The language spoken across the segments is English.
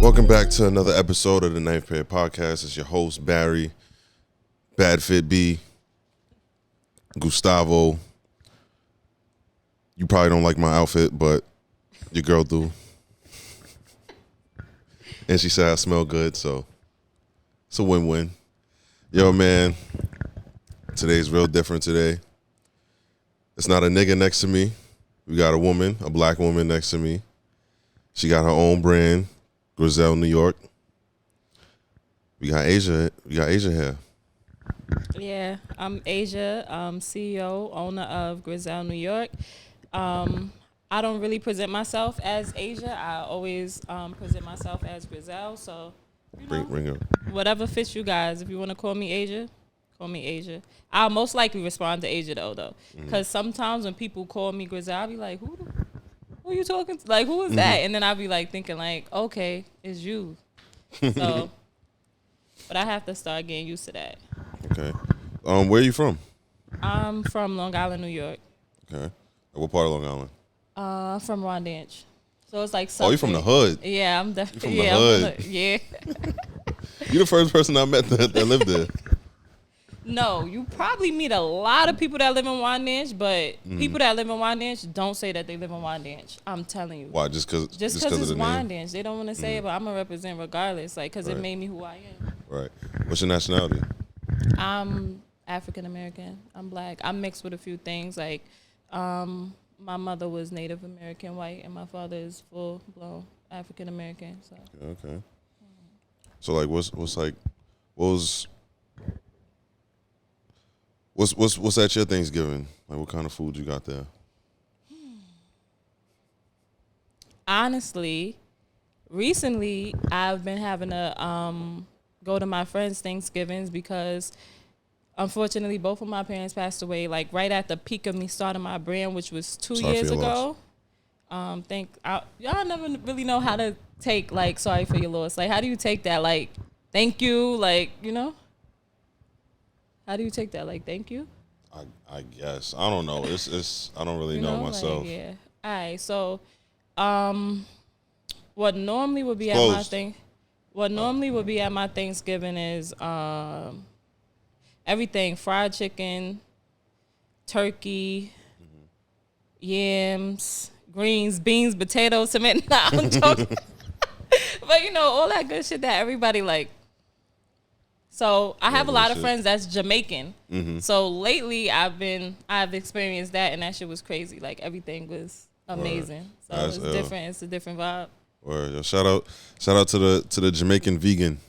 Welcome back to another episode of the Ninth Pair Podcast. It's your host, Barry, Bad Fit B, Gustavo. You probably don't like my outfit, but your girl do. And she said I smell good, so it's a win-win. Yo, man, today's real different today. It's not a nigga next to me. We got a woman, a black woman next to me. She got her own brand, Griselle, New York. We got Asia here. Yeah, I'm Asia, CEO, owner of Griselle, New York. I don't really present myself as Asia. I always present myself as Griselle. So, Bring her. Whatever fits you guys. If you want to call me Asia, call me Asia. I'll most likely respond to Asia though. Because sometimes when people call me Griselle, I'll be like, who are you talking to? Like, who is that? And then I'll be like thinking like, okay, it's you. So, but I have to start getting used to that. Okay. Where are you from? I'm from Long Island, New York. Okay. What part of Long Island? From Rondange. So it's like Oh, you from the hood? Yeah, I'm definitely from the hood. Yeah. You the first person I met that lived there. No, you probably meet a lot of people that live in Rondange, but people that live in Rondange don't say that they live in Rondange. I'm telling you. Why? Just because it's Rondange. They don't want to say it, but I'm gonna represent regardless, like, because it made me who I am. Right. What's your nationality? I'm African American. I'm black. I'm mixed with a few things. Like, my mother was Native American white, and my father is full blown African American. So. Okay. So like, what's at your Thanksgiving? Like, what kind of food you got there? Honestly, recently I've been having to go to my friends' Thanksgivings because unfortunately both of my parents passed away like right at the peak of me starting my brand, which was 2 years ago. Y'all never really know how to take like sorry for your loss. Like, how do you take that? Like, thank you, like, How do you take that? Like, thank you? I guess. I don't know. It's I don't really know myself. Like, yeah. All right. So, what normally would be at my Thanksgiving is everything: fried chicken, turkey, yams, greens, beans, potatoes, tomato. Nah, I'm joking. But all that good shit that everybody like. So I have a lot of friends that's Jamaican. So lately I've experienced that, and that shit was crazy. Like, everything was amazing. So it's different. It's a different vibe. Or shout out to the Jamaican vegan.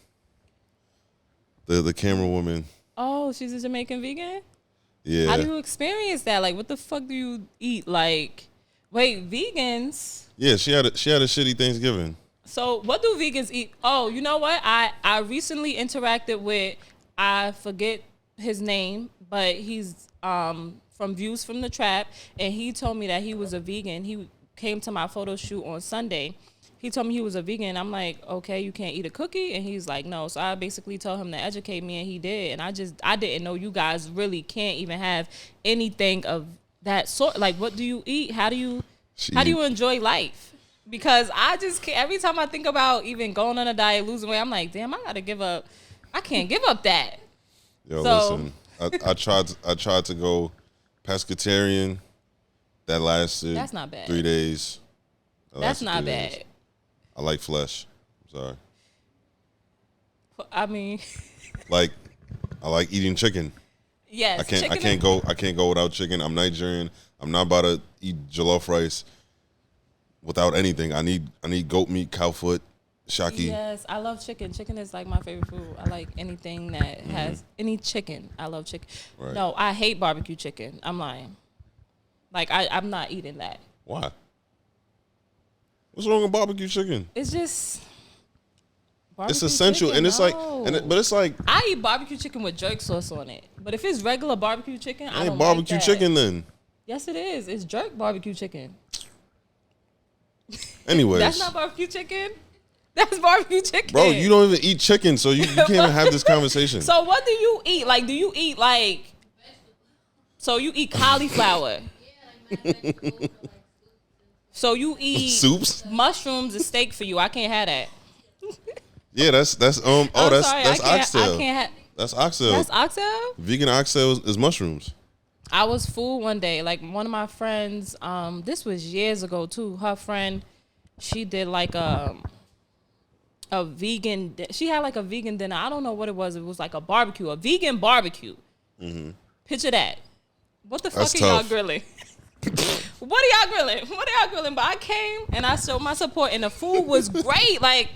The camera woman. Oh, she's a Jamaican vegan? Yeah. How do you experience that? Like, what the fuck do you eat? Like, wait, vegans? Yeah, she had a shitty Thanksgiving. So what do vegans eat? Oh, you know what? I recently interacted with, I forget his name, but he's from Views from the Trap, and he told me that he was a vegan. He came to my photo shoot on Sunday. He told me he was a vegan. I'm like, okay, you can't eat a cookie? And he's like, no. So I basically told him to educate me, and he did. And I didn't know you guys really can't even have anything of that sort. Like, what do you eat? How do you enjoy life? Because I just can't, every time I think about even going on a diet, losing weight, I'm like, damn, I gotta give up. I can't give up that. Yo, listen, I tried to go pescatarian. That lasted. That's not bad. 3 days. That's not bad. I like flesh. I'm sorry. I mean, like, I like eating chicken. Yes, I can't go without chicken. I'm Nigerian. I'm not about to eat jollof rice without anything. I need goat meat, cow foot, shaki. Yes, I love chicken. Chicken is like my favorite food. I like anything that has any chicken. I love chicken. Right. No, I hate barbecue chicken. I'm lying. Like, I'm not eating that. Why? What's wrong with barbecue chicken? It's just it's essential, chicken, and it's like, but it's like I eat barbecue chicken with jerk sauce on it. But if it's regular barbecue chicken, I don't barbecue like that. chicken then. Yes, it is. It's jerk barbecue chicken. Anyways, that's not barbecue chicken. That's barbecue chicken. Bro, you don't even eat chicken, so you can't even have this conversation. So what do you eat? Like, do you eat like? So you eat cauliflower. So you eat soups? Mushrooms is steak for you. I can't have that. Yeah, that's I'm sorry, that's I oxtail. can't. That's oxtail. That's oxtail. Vegan oxtail is mushrooms. I was fooled one day. Like one of my friends, this was years ago too. Her friend, she did like a vegan. She had like a vegan dinner. I don't know what it was. It was like a barbecue, a vegan barbecue. Mm-hmm. Picture that. What the fuck That's are y'all tough. grilling? What are y'all grilling? What are y'all grilling? But I came and I showed my support, and the food was great. Like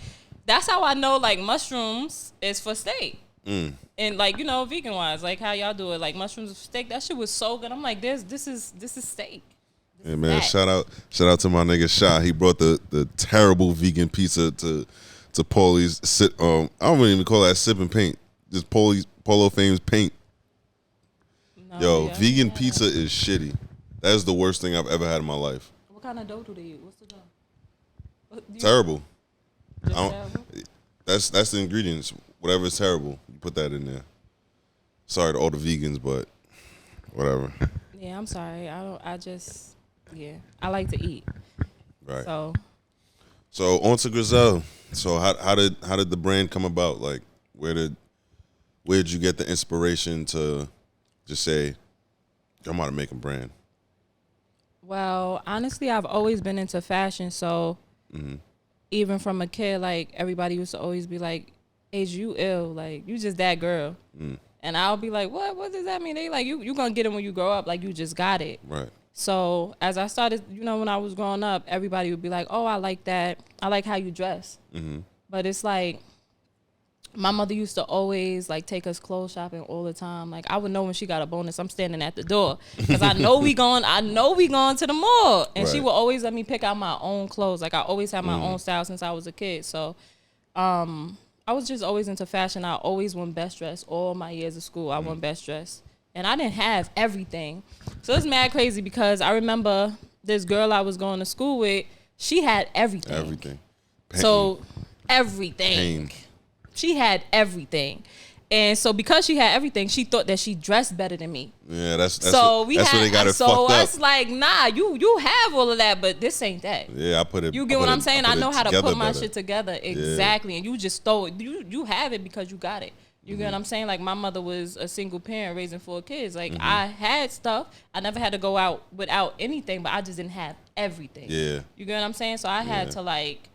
that's how I know like mushrooms is for steak. And like, you know, vegan wise, like how y'all do it, like mushrooms for steak. That shit was so good. I'm like, this is steak. Yeah, man. Shout out to my nigga Sha. He brought the terrible vegan pizza to Paulie's I don't even call that sip and paint. Just Polo Fame's paint. No, Yo, vegan pizza is shitty. That is the worst thing I've ever had in my life. What kind of dough do they use? What's the dough? Terrible. Just terrible? That's the ingredients. Whatever is terrible, you put that in there. Sorry to all the vegans, but whatever. Yeah, I'm sorry. I like to eat. Right. So on to Griselle. So how did the brand come about? Like where did you get the inspiration to just say, I'm about to make a brand? well, honestly, I've always been into fashion, so even from a kid, like everybody used to always be like, "Age, you ill? Like you just that girl?" And I'll be like, "What? What does that mean?" They like, "You gonna get it when you grow up? Like you just got it." Right. So as I started, you know, when I was growing up, everybody would be like, "Oh, I like that. I like how you dress." But it's like my mother used to always like take us clothes shopping all the time. Like I would know when she got a bonus, I'm standing at the door because I know we going to the mall, and she Right. would always let me pick out my own clothes. Like I always had my own style since I was a kid. So I was just always into fashion. I always won best dress. All my years of school, I won best dress. And I didn't have everything. So it's mad crazy because I remember this girl I was going to school with, she had everything. Everything. So everything. Pain. She had everything. And so because she had everything, she thought that she dressed better than me. Yeah, that's So where they got it fucked up. it's like, nah, you have all of that, but this ain't that. Yeah, I put it. You get what I'm saying? I know how to put my shit together. together. Exactly. And you just throw it. You have it because you got it. You get what I'm saying? Like my mother was a single parent raising 4 kids. Like I had stuff. I never had to go out without anything, but I just didn't have everything. Yeah. You get what I'm saying? So I had to like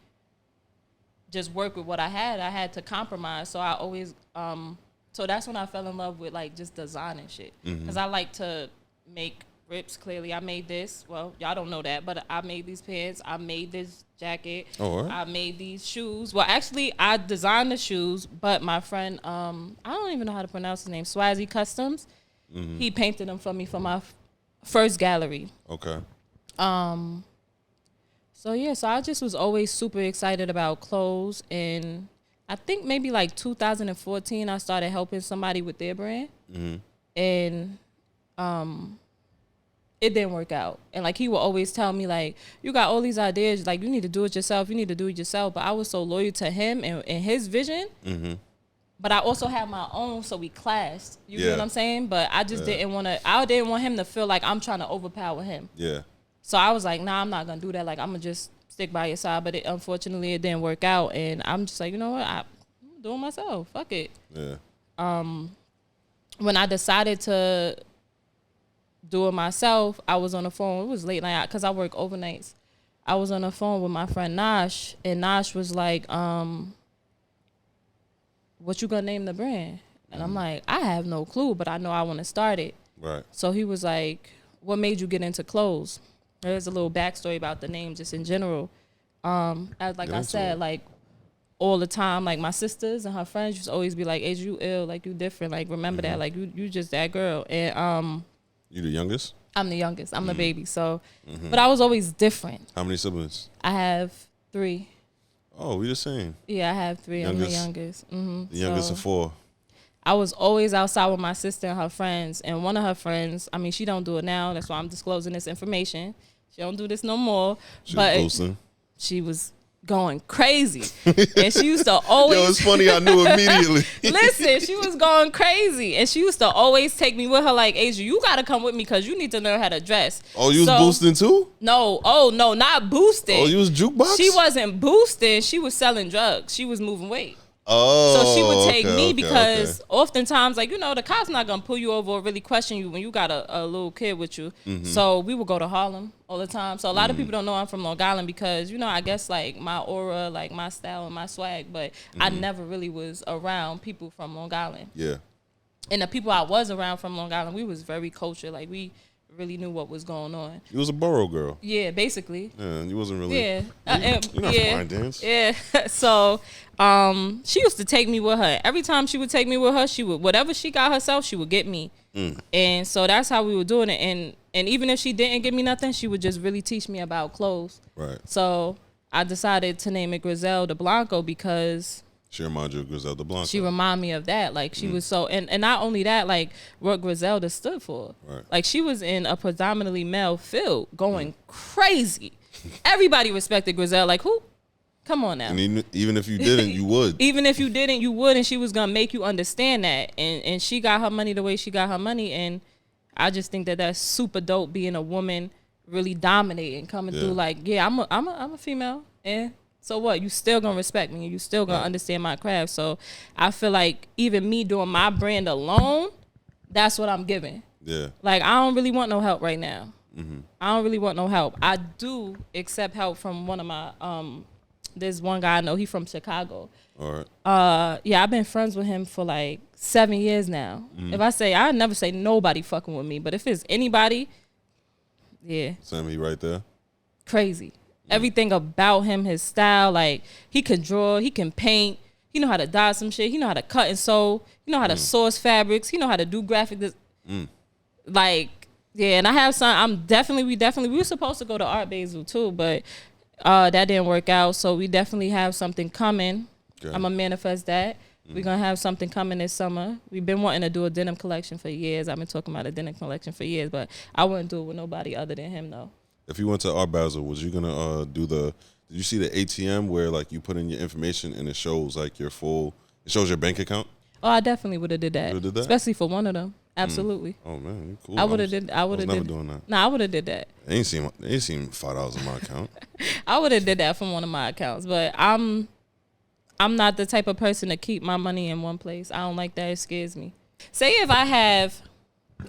just work with what I had. I had to compromise. So I always so that's when I fell in love with like just designing shit. Cause I like to make rips. Clearly I made this. Well, y'all don't know that, but I made these pants. I made this jacket. Oh, all right. I made these shoes. Well, actually I designed the shoes, but my friend, I don't even know how to pronounce his name, Swazzy Customs. He painted them for me for my first gallery. Okay. So yeah, so I just was always super excited about clothes, and I think maybe like 2014 I started helping somebody with their brand, and it didn't work out. And like he would always tell me like, you got all these ideas, like you need to do it yourself, But I was so loyal to him and his vision. But I also had my own, so we clashed. You get what I'm saying? But I just didn't want him to feel like I'm trying to overpower him. Yeah. So I was like, nah, I'm not gonna do that. Like I'm gonna just stick by your side. But unfortunately it didn't work out, and I'm just like, you know what? I'm doing myself. Fuck it. Yeah. When I decided to do it myself, I was on the phone. It was late night because I work overnights. I was on the phone with my friend Nash, and Nash was like, what you gonna name the brand? And I'm like, I have no clue, but I know I want to start it. Right. So he was like, what made you get into clothes? There's a little backstory about the name just in general. As like I said, like all the time, like my sisters and her friends used to always be like, "Age, you ill, like you different, like remember that, like you just that girl." And You the youngest? I'm the youngest. I'm the baby. So, but I was always different. How many siblings? I have 3. Oh, we the same. Yeah, I have 3. I'm the youngest. The youngest of 4. I was always outside with my sister and her friends, and one of her friends, I mean, she don't do it now. That's why I'm disclosing this information. She don't do this no more. She was going crazy, and she used to always. Yo, it's funny. I knew immediately. Listen, she was going crazy, and she used to always take me with her. Like, Asia, you gotta come with me because you need to learn how to dress. Oh, you was boosting too? No, no, not boosting. Oh, you was jukebox? She wasn't boosting. She was selling drugs. She was moving weight. Oh, So she would take okay, me okay, because okay. oftentimes, like, the cops not gonna pull you over or really question you when you got a little kid with you. Mm-hmm. So we would go to Harlem all the time. So a lot of people don't know I'm from Long Island because, I guess like my aura, like my style and my swag, but I never really was around people from Long Island. Yeah. And the people I was around from Long Island, we was very cultured. Like we really knew what was going on. You was a borough girl. Yeah, basically. Yeah, you wasn't really. Yeah. You're not from dance. Yeah. So, she used to take me with her. Every time she would take me with her, she would, whatever she got herself, she would get me. And so that's how we were doing it. And even if she didn't give me nothing, she would just really teach me about clothes. Right. So I decided to name it Griselle de Blanco because She remind you of Griselle de Blanco. she remind me of that. Like she was so, and not only that, like what Griselda stood for. Right. Like she was in a predominantly male field going crazy. Everybody respected Griselle. Like who? Come on now. And even if you didn't, you would. Even if you didn't, you would, and she was gonna make you understand that. And she got her money the way she got her money, and I just think that that's super dope. Being a woman, really dominating, coming through. Like, yeah, I'm a female, and so what? You still gonna respect me, and you still gonna understand my craft. So I feel like even me doing my brand alone, that's what I'm giving. Yeah. Like I don't really want no help right now. I don't really want no help. I do accept help from one of my there's one guy I know, he from Chicago. All right. Yeah, I've been friends with him for like 7 years now. If I never say nobody fucking with me, but if it's anybody, yeah. Sammy right there. Crazy. Everything about him, his style, like he can draw, he can paint, he know how to dye some shit, he know how to cut and sew, he know how to source fabrics, he know how to do graphic like, yeah, and I have some. We were supposed to go to Art Basel too, but that didn't work out. So we definitely have something coming. Okay. I'm gonna manifest that. We're gonna have something coming this summer. We've been wanting to do a denim collection for years. I've been talking about a denim collection for years, but I wouldn't do it with nobody other than him though. If you went to Art Basel, was you gonna do the? Did you see the ATM where like you put in your information and it shows like your full? It shows your bank account. Oh, I definitely would have did that. Would've did that? Especially for one of them. Absolutely. Oh man, you cool. I would have did. I would have never did. doing that. Nah, I would have did that. They ain't seen $5 in my account. I would have did that from one of my accounts, but I'm not the type of person to keep my money in one place. I don't like that. It scares me. Say if I have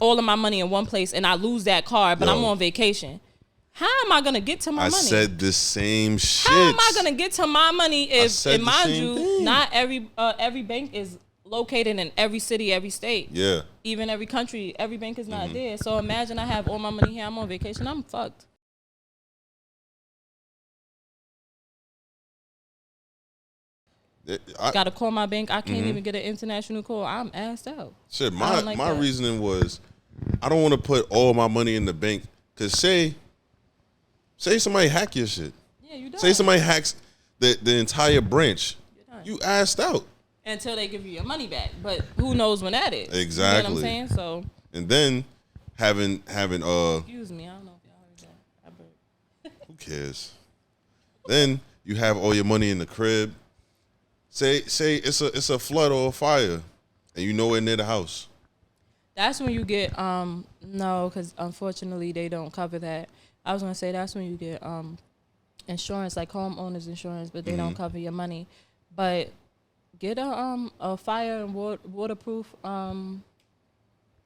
all of my money in one place and I lose that card, but I'm on vacation. How am I gonna get to my money? I said the same shit. How am I gonna get to my money if, and mind you, thing. not every bank is located in every city, every state. Yeah. Even every country, every bank is not there. So imagine I have all my money here, I'm on vacation, I'm fucked. Gotta call my bank. I can't even get an international call. I'm assed out. Shit, I my don't like that. reasoning was I don't want to put all my money in the bank because say somebody hack your shit. Yeah, you done. Say somebody hacks the entire branch. You're done. You assed out. Until they give you your money back. But who knows when that is? Exactly. You know what I'm saying? So. And then having Excuse me, I don't know if y'all heard that. I burped. who cares? Then you have all your money in the crib. Say it's a flood or a fire, and you nowhere near the house. That's when you get no, because unfortunately they don't cover that. I was gonna say that's when you get insurance, like homeowners insurance, but they don't cover your money. But get a fire and waterproof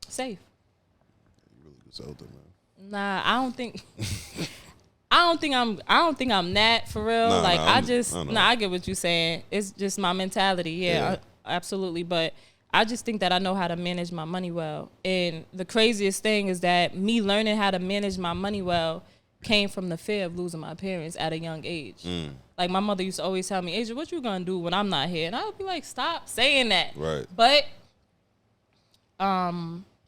safe. You really Griselda, man. Nah, I don't think. I don't think I'm that for real. Nah, like nah, I get what you're saying. It's just my mentality. Yeah. Absolutely. But I just think that I know how to manage my money well. And the craziest thing is that me learning how to manage my money well came from the fear of losing my parents at a young age. Like my mother used to always tell me, Asia, what you gonna do when I'm not here? And I would be like, stop saying that. Right. But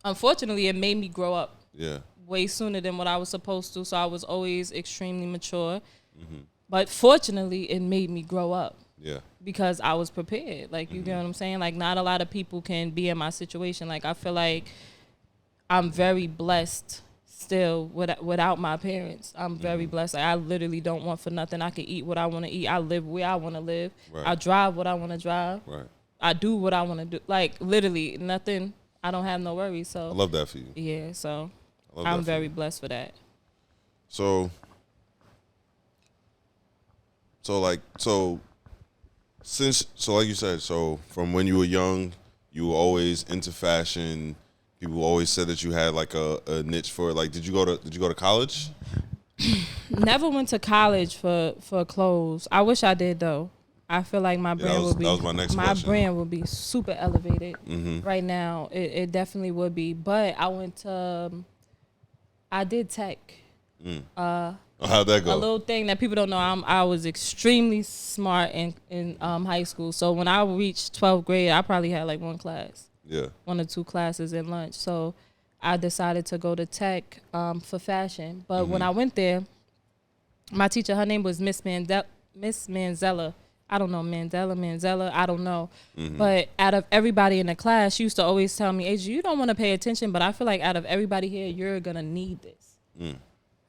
unfortunately it made me grow up. Yeah. Way sooner than what I was supposed to, so I was always extremely mature. But fortunately, it made me grow up. Yeah. Because I was prepared. Like, you get what I'm saying? Like, not a lot of people can be in my situation. Like, I feel like I'm very blessed still without my parents. I'm very blessed. Like, I literally don't want for nothing. I can eat what I want to eat. I live where I want to live. Right. I drive what I want to drive. Right. I do what I want to do. Like, literally, nothing. I don't have no worries. So I love that for you. yeah, so I love I'm that for very you. blessed for that. So So like you said, so from when you were young, you were always into fashion. People always said that you had like a niche for it. Like, did you go to college? Never went to college for clothes. I wish I did though. I feel like my brand would be that was my next my question. brand would be super elevated Mm-hmm. right now. It definitely would be. But I went to I did tech. How'd that go? A little thing that people don't know. I was extremely smart in high school. So when I reached 12th grade, I probably had like one or two classes in lunch. So I decided to go to tech for fashion. But when I went there, my teacher, her name was Miss Manzella. I don't know, Manzella, I don't know. But out of everybody in the class, she used to always tell me, AJ, you don't want to pay attention, but I feel like out of everybody here, you're going to need this.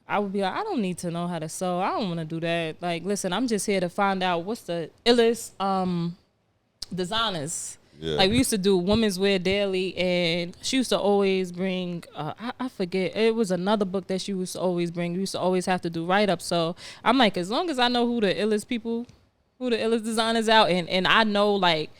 I would be like, I don't need to know how to sew. I don't want to do that. Like, listen, I'm just here to find out what's the illest designers. Yeah. Like, we used to do women's wear daily, and she used to always bring, I forget, it was another book that she used to always bring. We used to always have to do write-ups. So I'm like, as long as I know who the illest designers out, and I know, like,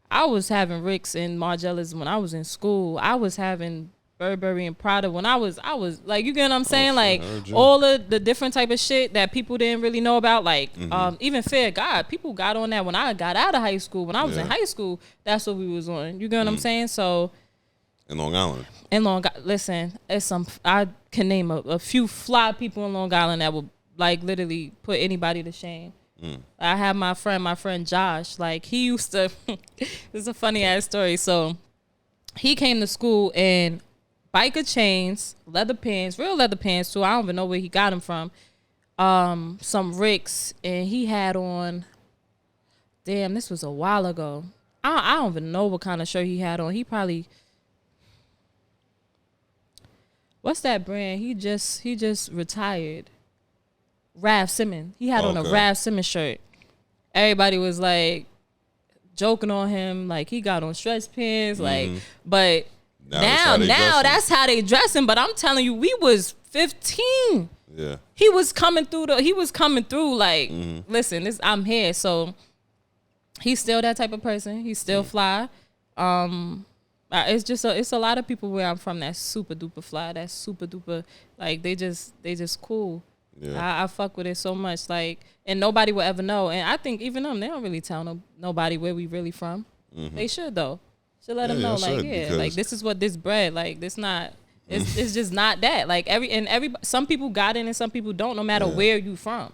I was having Ricks and Margellas when I was in school. I was having Burberry and Prada when I was like, you get what I'm saying? Like, all of the different type of shit that people didn't really know about. Like, even Fair God, people got on that when I got out of high school. When I was in high school, that's what we was on. You get what I'm saying? So in Long Island. Listen, I can name a few fly people in Long Island that will, like, literally put anybody to shame. I have my friend Josh. Like, he used to. This is a funny ass story. So he came to school and biker chains, leather pants, real leather pants too. I don't even know where he got them from. Some Ricks, and he had on. Damn, this was a while ago. I don't even know what kind of shirt he had on. He probably. What's that brand? He just retired. Raf Simons. He had on a Raf Simons shirt. Everybody was like joking on him, like he got on stretch pants, like. But now that's how they dressing. But I'm telling you, we was 15. Yeah. He was coming through. Like, listen, I'm here. So he's still that type of person. He's still fly. It's a lot of people where I'm from that's super duper fly. That's super duper, like, they just cool. Yeah. I fuck with it so much, like, and nobody will ever know. And I think even them, they don't really tell nobody where we really from. They should though. Should let them know, like, like, this is what this bread, like, this not. It's just not that. Like, some people got it and some people don't, no matter where you from.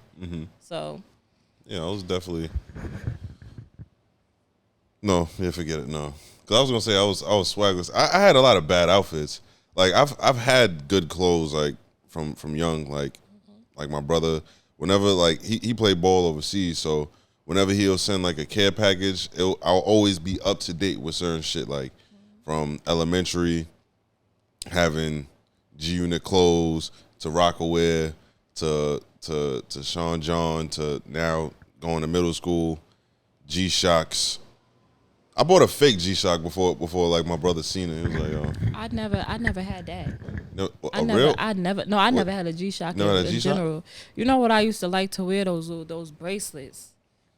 So. Yeah, I was definitely. No, forget it. No, because I was gonna say I was swagless. I had a lot of bad outfits. Like, I've had good clothes, like, from young, like my brother. Whenever, like, he played ball overseas, so whenever he'll send like a care package, I'll always be up to date with certain shit, like from elementary, having G Unit clothes to Rockaware to Sean John to now going to middle school, G Shocks. I bought a fake G Shock before like my brother seen it. He was like, yo. I never had that. No, I never had a G Shock in general. You know what I used to like to wear, those bracelets.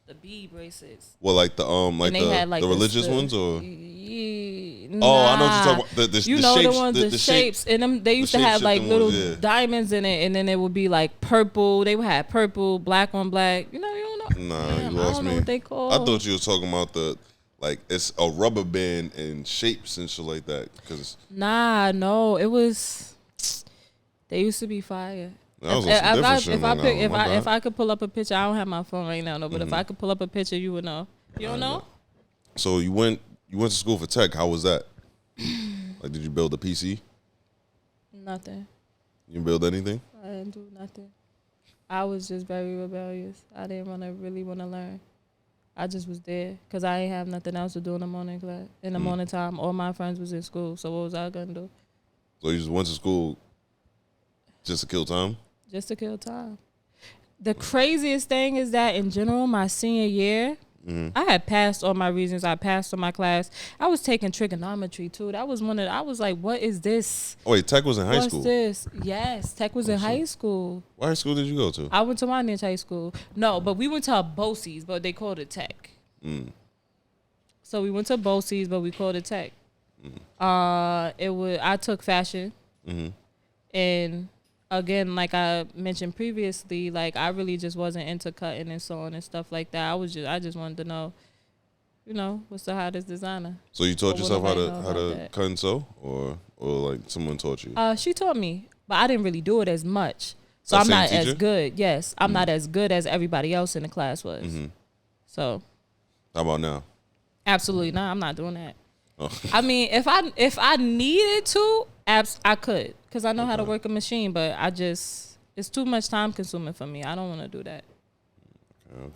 The bead bracelets. Well, like the the religious ones, or I know what you're talking about. The shapes, the ones, the shapes, and them. They used to have like little diamonds in it, and then it would be like purple. They would have purple, black on black. You don't know. Nah, you lost me. I don't know what they call. I thought you were talking about like it's a rubber band and shapes and shit like that. No, it was. They used to be fire. If I could pull up a picture, I don't have my phone right now, but if I could pull up a picture, you would know. You don't know? So you went to school for tech. How was that? Like, did you build a PC? Nothing. You didn't build anything? I didn't do nothing. I was just very rebellious. I didn't really want to learn. I just was there because I ain't have nothing else to do in the morning class. In the morning time, all my friends was in school. So what was I gonna do? So you just went to school just to kill time? Just to kill time. The craziest thing is that in general, my senior year, I had passed all my reasons. I passed on my class. I was taking trigonometry too. That was I was like, what is this? Oh wait, tech was in high school? What's this? Yes, tech was in high school. What high school did you go to? I went to Montage High School. No, but we went to a BOCES, but they called it tech. So we went to BOCES, but we called it tech. I took fashion, and again, like I mentioned previously, like I really just wasn't into cutting and sewing and stuff like that. I just wanted to know, what's the hottest designer. So you taught yourself how to that. cut and sew, or like someone taught you? She taught me, but I didn't really do it as much. So That I'm same not teacher? as good. Yes, I'm not as good as everybody else in the class was. So How about now? absolutely not. I'm not doing that. Oh. I mean, if I needed to, I could, because I know how to work a machine. But it's too much time consuming for me. I don't want to do that. Okay.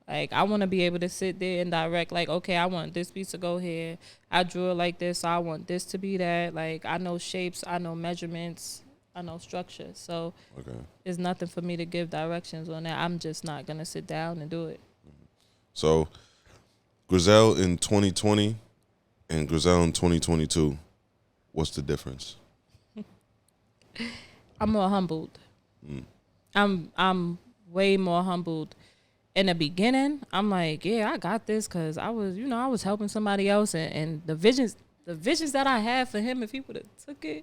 Like, I want to be able to sit there and direct, like, okay, I want this piece to go here. I drew it like this, so I want this to be that. Like, I know shapes, I know measurements, I know structure. So it's nothing for me to give directions on that. I'm just not going to sit down and do it. So Griselle in 2020 and Griselle in 2022, what's the difference? I'm more humbled. I'm way more humbled. In the beginning, I'm like, yeah, I got this, because I was helping somebody else, and the visions that I had for him, if he would have took it,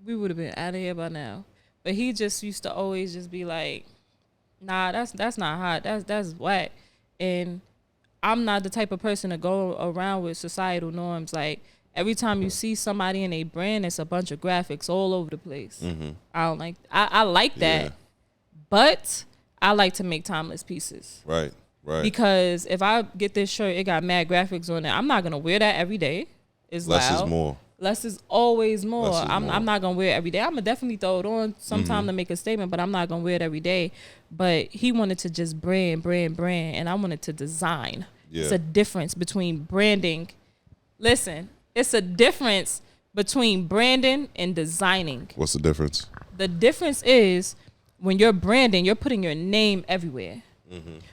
we would have been out of here by now. But he just used to always just be like, nah, that's not hot, that's whack. And I'm not the type of person to go around with societal norms. Like, every time you see somebody in a brand, it's a bunch of graphics all over the place. I don't like. I like that, but I like to make timeless pieces. Right. Because if I get this shirt, it got mad graphics on it. I'm not gonna wear that every day. It's Less loud. is more. Less is always more. Less is more. I'm not gonna wear it every day. I'm gonna definitely throw it on sometime to make a statement, but I'm not gonna wear it every day. But he wanted to just brand, and I wanted to design. Yeah. It's a difference between branding. Listen, it's a difference between branding and designing. What's the difference? The difference is, when you're branding, you're putting your name everywhere.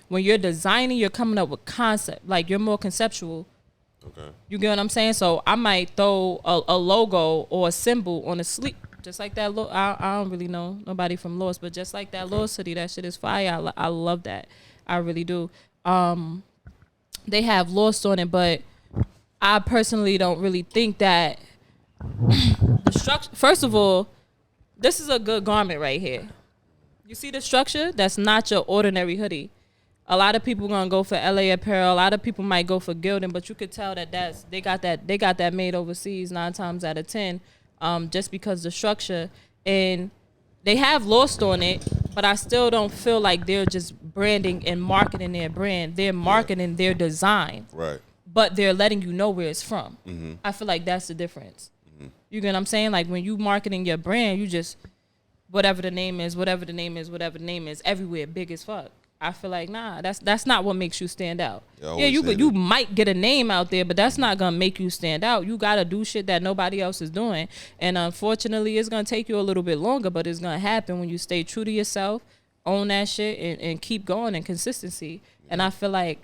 When you're designing, you're coming up with concept. Like, you're more conceptual. Okay. You get what I'm saying? So I might throw a logo or a symbol on a sleeve, just like that. I don't really know nobody from Lost, but just like that Lost City, that shit is fire. I love that. I really do. They have Lost on it, but I personally don't really think that the structure. First of all, this is a good garment right here. You see the structure? That's not your ordinary hoodie. A lot of people gonna go for LA apparel. A lot of people might go for Gildan, but you could tell that they got that made overseas 9 times out of 10, just because the structure. And they have Lost on it, but I still don't feel like they're just branding and marketing their brand. They're marketing their design, Right. but they're letting you know where it's from. I feel like that's the difference. You get what I'm saying? Like, when you marketing your brand, you just whatever the name is, everywhere, big as fuck. I feel like, nah, that's not what makes you stand out. Yeah, you might get a name out there, but that's not gonna make you stand out. You gotta do shit that nobody else is doing, and unfortunately, it's gonna take you a little bit longer, but it's gonna happen when you stay true to yourself, own that shit, and keep going in consistency. And I feel like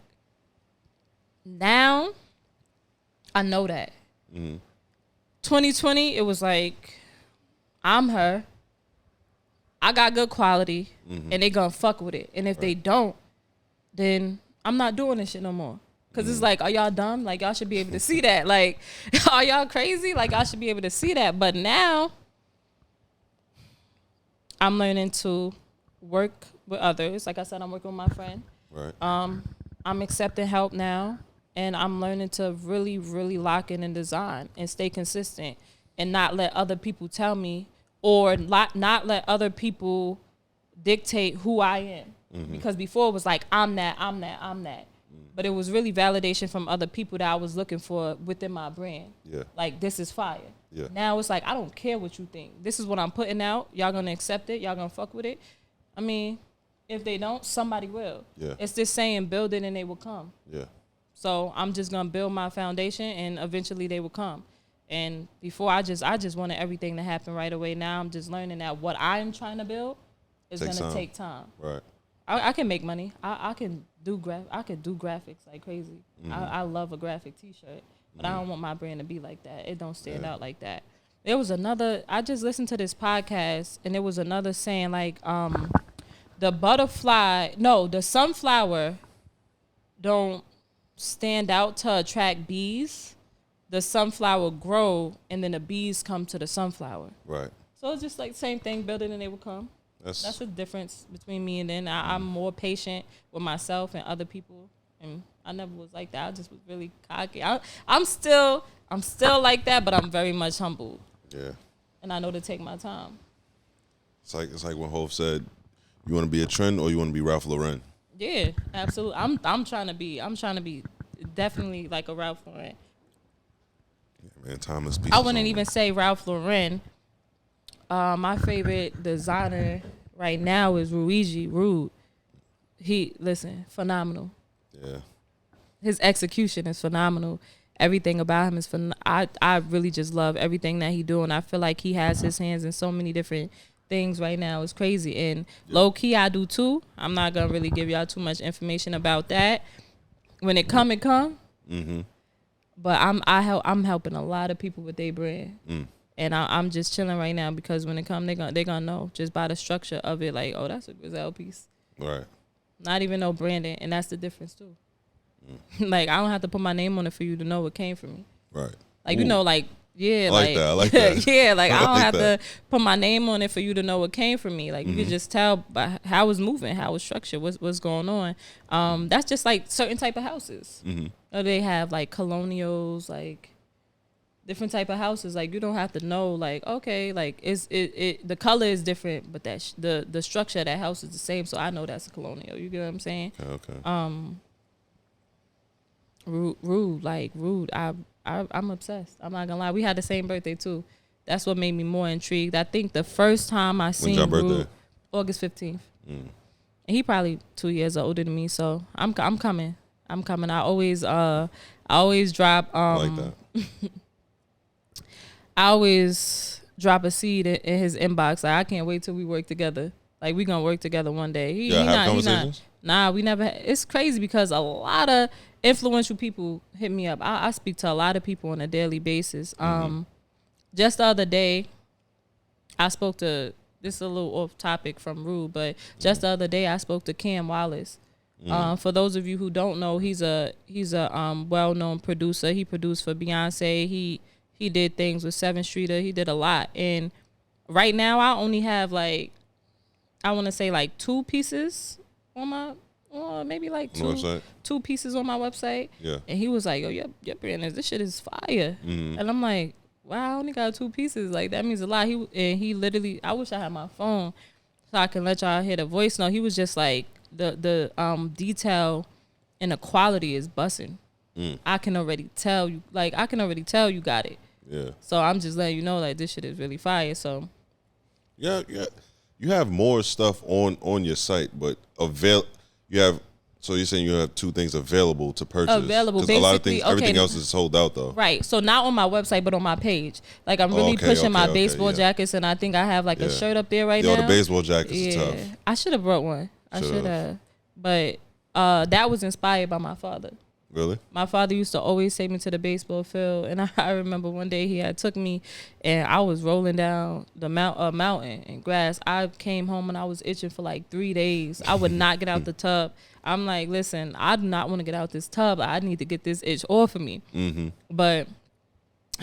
now I know that. 2020, it was like, I'm her. I got good quality, and they gonna fuck with it. And if they don't, then I'm not doing this shit no more. Cause it's like, are y'all dumb? Like, y'all should be able to see that. Like, are y'all crazy? Like, y'all should be able to see that. But now, I'm learning to work with others. Like I said, I'm working with my friend. Right. I'm accepting help now, and I'm learning to really, really lock in and design and stay consistent, and not let other people tell me, or not let other people dictate who I am. Because before it was like, I'm that. But it was really validation from other people that I was looking for within my brand. Yeah. Like, this is fire. Yeah. Now it's like, I don't care what you think. This is what I'm putting out. Y'all gonna accept it. Y'all gonna fuck with it. I mean, if they don't, somebody will. Yeah. It's this saying, build it and they will come. Yeah. So I'm just gonna build my foundation, and eventually they will come. And before, I just wanted everything to happen right away. Now I'm just learning that what I'm trying to build is gonna take time. Right. I can make money. I can do graphics like crazy. I love a graphic T-shirt, but I don't want my brand to be like that. It don't stand out like that. There was another. I just listened to this podcast, and there was another saying like, the sunflower don't stand out to attract bees, the sunflower grow and then the bees come to the sunflower. Right. So it's just like same thing, build it and they will come. That's the difference between me and then I'm more patient with myself and other people. And I never was like that. I just was really cocky. I'm still like that, but I'm very much humbled. Yeah. And I know to take my time. It's like when Hov said, you want to be a trend or you want to be Ralph Lauren? Yeah, absolutely. I'm trying to be definitely like a Ralph Lauren. Yeah, man, timeless pieces. I wouldn't even say Ralph Lauren. My favorite designer right now is Rude. Phenomenal. Yeah. His execution is phenomenal. Everything about him is I really just love everything that he doing. I feel like he has his hands in so many different things right now. It's crazy. And low key I do too. I'm not gonna really give y'all too much information about that. When it come, it come. Mm-hmm. But I'm helping a lot of people with their brand. And I'm just chilling right now because when it come, they gonna know just by the structure of it. Like, oh, that's a Griselle piece. Right. Not even no branding, and that's the difference too. Like, I don't have to put my name on it for you to know it came from me. Right. Like, you know, like, yeah, I like that. yeah, like I don't like have that. to put my name on it for you to know it came from me. Like, you can just tell by how it's moving, how it's structured, what's going on. That's just like certain type of houses. Or they have like colonials, like different type of houses. Like, you don't have to know, like, okay, like the color is different, but that the structure of that house is the same. So I know that's a colonial. You get what I'm saying? Okay. Rude. I'm obsessed. I'm not gonna lie. We had the same birthday too. That's what made me more intrigued. I think the first time I seen When's your Rude, birthday? August 15th. And he probably 2 years older than me, so I'm coming. I always drop I like that. I always drop a seed in his inbox. Like, I can't wait till we work together. Like, we gonna work together one day. We never. It's crazy because a lot of influential people hit me up. I speak to a lot of people on a daily basis. Just the other day, I spoke to. This is a little off topic from Rude, but just the other day I spoke to Cam Wallace. For those of you who don't know, he's a well-known producer. He produced for Beyonce. He did things with 7th Streeter. He did a lot. And right now I only have like, I want to say like 2 pieces on my, or maybe like two pieces on my website. Yeah. And he was like, "Oh, your brand this shit is fire." And I'm like, wow, I only got 2 pieces. Like, that means a lot. He literally, I wish I had my phone so I can let y'all hear the voice note. He was just like, the detail and the quality is busting. I can already tell you you got it. Yeah. So I'm just letting you know, like, this shit is really fire. So Yeah. You have more stuff on your site, but so you're saying you have 2 things available to purchase. Available, because a lot of things, basically, everything else is sold out though. Right. So not on my website, but on my page. Like, I'm really pushing my baseball jackets, and I think I have like a shirt up there right now. The baseball jackets is tough. I should have brought one. I should have. But that was inspired by my father. Really? My father used to always take me to the baseball field, and I remember one day he had took me, and I was rolling down the mountain in grass. I came home and I was itching for like 3 days. I would not get out the tub. I'm like, listen, I do not want to get out this tub. I need to get this itch off of me. But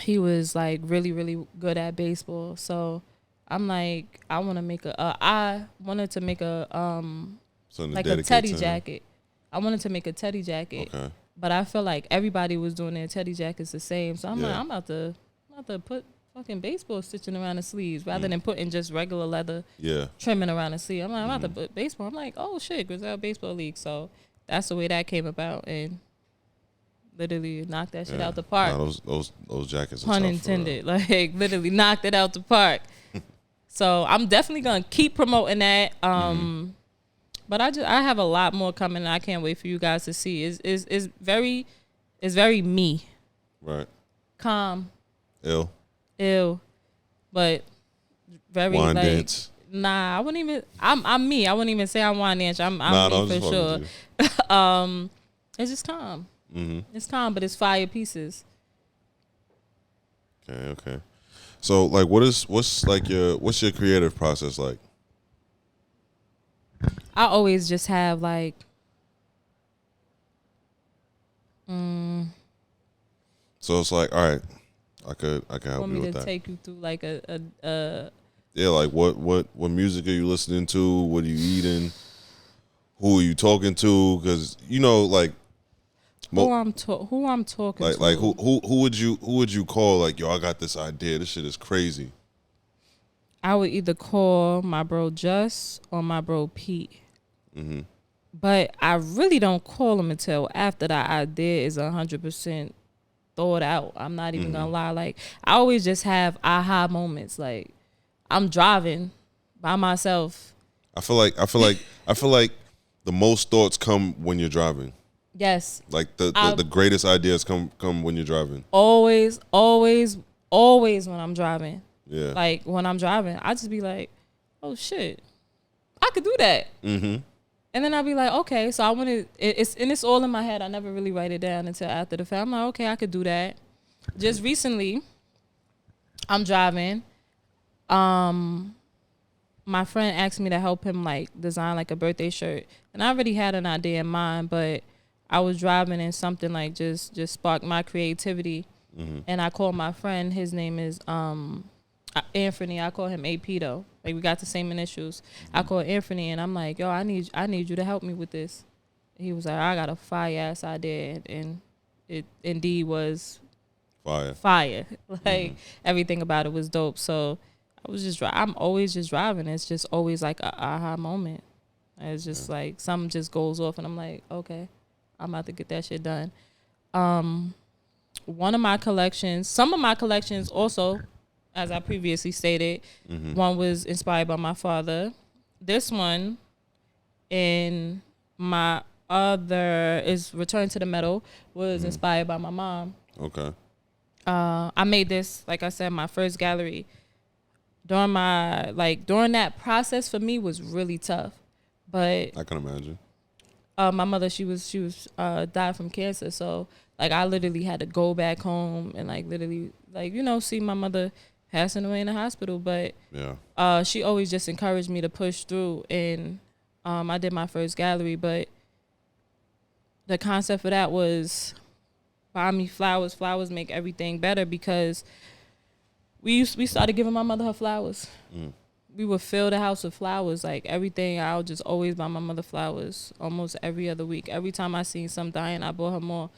he was like really, really good at baseball. So I'm like, I wanted to make a like a teddy jacket. I wanted to make a teddy jacket. Okay. But I feel like everybody was doing their teddy jackets the same. So I'm like, I'm about to put fucking baseball stitching around the sleeves rather than putting just regular leather trimming around the sleeve. I'm like, I'm about to put baseball. I'm like, oh shit, Griselle Baseball League. So that's the way that came about, and literally knocked that shit out the park. Nah, those jackets are pun tough, intended. Like, literally knocked it out the park. So I'm definitely gonna keep promoting that. But I have a lot more coming, and I can't wait for you guys to see. It's very me. Right. Calm. Ill. But very wine like dance. Nah, I wouldn't even. I'm me. I wouldn't even say I'm wine dance. I'm me for sure. It's just calm. It's calm, but it's fire pieces. Okay. So like, what's your creative process like? I always just have like So it's like, all right, I could help Want you me with to that. take you through like a Yeah, like what music are you listening to? What are you eating? Who are you talking to? Because like who I'm talking like to. who would you call like, yo, I got this idea. This shit is crazy. I would either call my bro Just or my bro Pete. Mm-hmm. But I really don't call them until after the idea is 100% thought out. I'm not even gonna lie. Like, I always just have aha moments. Like, I'm driving by myself. I feel like the most thoughts come when you're driving. Yes. Like the greatest ideas come when you're driving. Always when I'm driving. Yeah. Like, when I'm driving, I just be like, oh shit, I could do that. Mm-hmm. And then I'll be like, okay, so I want to, it's all in my head. I never really write it down until after the fact. I'm like, okay, I could do that. Just recently, I'm driving. My friend asked me to help him like design like a birthday shirt. And I already had an idea in mind, but I was driving and something like just sparked my creativity. Mm-hmm. And I called my friend. His name is Anthony. I call him AP though. Like, we got the same initials. I called Anthony and I'm like, yo, I need you to help me with this. He was like, I got a fire ass idea, and it indeed was fire. Like, everything about it was dope. So I was just I'm always just driving. It's just always like a aha moment. It's just like something just goes off and I'm like, okay, I'm about to get that shit done. Some of my collections also, as I previously stated, one was inspired by my father. This one and my other is Return to the Metal was inspired by my mom. Okay. I made this, like I said, my first gallery. During that process for me was really tough. But I can imagine. my mother, she was died from cancer, so like I literally had to go back home and like literally like see my mother passing away in the hospital. But yeah, she always just encouraged me to push through, and I did my first gallery. But the concept for that was buy me flowers. Flowers make everything better, because we started giving my mother her flowers. We would fill the house with flowers, like everything. I would just always buy my mother flowers almost every other week. Every time I seen some dying, I bought her more.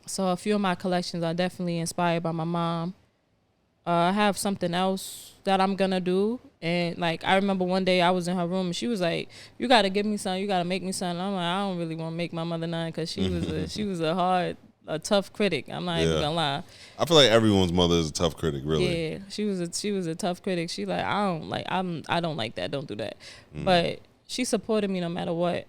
So a few of my collections are definitely inspired by my mom. I have something else that I'm gonna do, and like I remember one day I was in her room and she was like, "You gotta give me some. You gotta make me some." And I'm like, I don't really want to make my mother none, because she was a tough critic. I'm not even gonna lie. I feel like everyone's mother is a tough critic, really. Yeah, she was a tough critic. She like, I don't like that. Don't do that. But she supported me no matter what.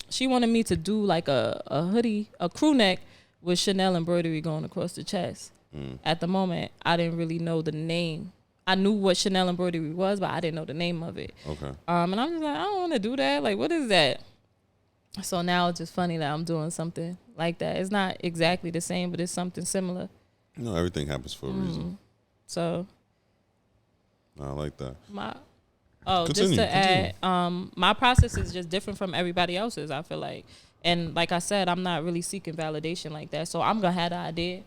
She wanted me to do like a hoodie, a crew neck with Chanel embroidery going across the chest. At the moment, I didn't really know the name. I knew what Chanel embroidery was, but I didn't know the name of it. Okay. And I'm just like, I don't want to do that. Like, what is that? So now it's just funny that I'm doing something like that. It's not exactly the same, but it's something similar. No, everything happens for a reason. So I like that. Just to add, my process is just different from everybody else's, I feel like. And like I said, I'm not really seeking validation like that. So I'm going to have the idea.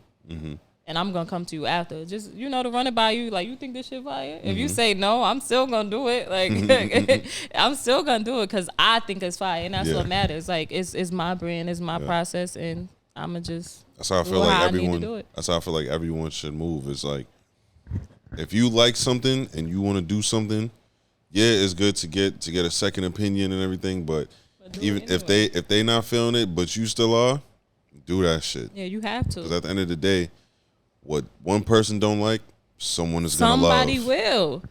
And I'm going to come to you after. Just, to run it by you. Like, you think this shit fire? If you say no, I'm still going to do it. Like, I'm still going to do it because I think it's fire. And that's what matters. Like, it's my brand. It's my process. And I'm going to just That's how I feel like everyone. That's how I feel like everyone should move. It's like, if you like something and you want to do something, yeah, it's good to get a second opinion and everything. But even anyway, if they not feeling it, but you still are, do that shit. Yeah, you have to. Because at the end of the day, what one person don't like, someone is gonna love. Somebody will,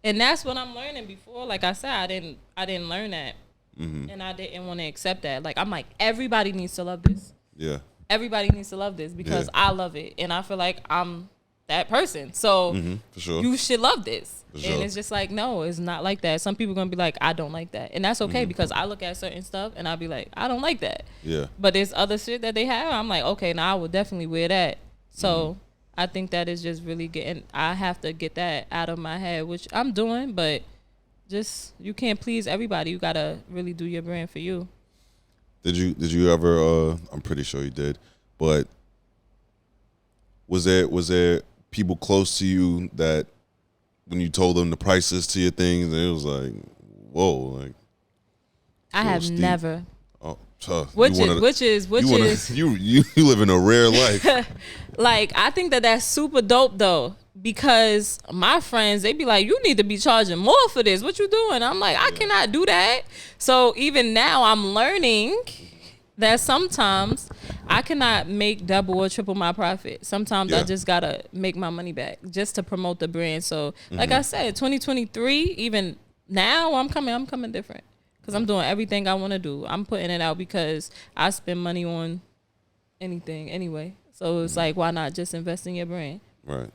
and that's what I'm learning. Before, like I said, I didn't learn that, and I didn't want to accept that. Like, I'm like, everybody needs to love this. Yeah. Everybody needs to love this because I love it, and I feel like I'm that person. So for sure, you should love this. For sure. And it's just like, no, it's not like that. Some people are gonna be like, I don't like that, and that's okay because I look at certain stuff and I'll be like, I don't like that. Yeah. But there's other shit that they have. I'm like, okay, now I would definitely wear that. So I think that is just really getting. I have to get that out of my head, which I'm doing. But just, you can't please everybody. You gotta really do your brand for you. Did you ever? I'm pretty sure you did, but was there people close to you that when you told them the prices to your things, it was like, whoa, like I have steep. never. Oh, Which you is you living a rare life. like, I think that's super dope though, because my friends, they be like, you need to be charging more for this. What you doing? I'm like, I cannot do that. So even now I'm learning that sometimes I cannot make double or triple my profit. Sometimes I just gotta make my money back just to promote the brand. So like I said, 2023, even now I'm coming different. Because I'm doing everything I want to do. I'm putting it out because I spend money on anything anyway. So it's like, why not just invest in your brand? Right.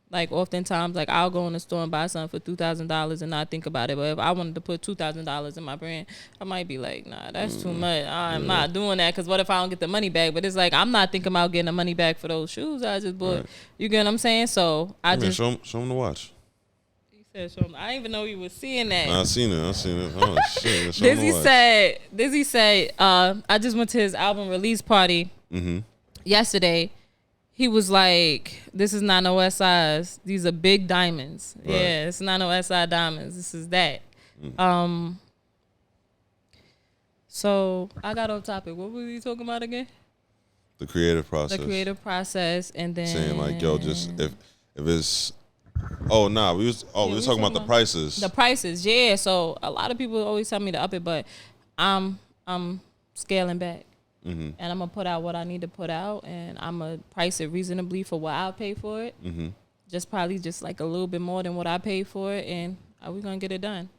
Like, oftentimes, like, I'll go in the store and buy something for $2,000 and not think about it. But if I wanted to put $2,000 in my brand, I might be like, nah, that's too much. I'm not doing that, because what if I don't get the money back? But it's like, I'm not thinking about getting the money back for those shoes I just bought. Right. You get what I'm saying? So I just... show them the watch. I didn't even know you were seeing that. I seen it. Oh shit! Dizzy said, I just went to his album release party yesterday. He was like, "This is not no SIs. These are big diamonds. Right. Yeah, it's not no SI diamonds. This is that." So I got off topic. What were we talking about again? The creative process. The creative process, and then saying like, "Yo, just if it's." Oh nah, we was talking about the prices. The prices, yeah. So a lot of people always tell me to up it, but I'm scaling back, and I'm gonna put out what I need to put out, and I'm gonna price it reasonably for what I'll pay for it. Probably just like a little bit more than what I paid for it, and we're gonna get it done.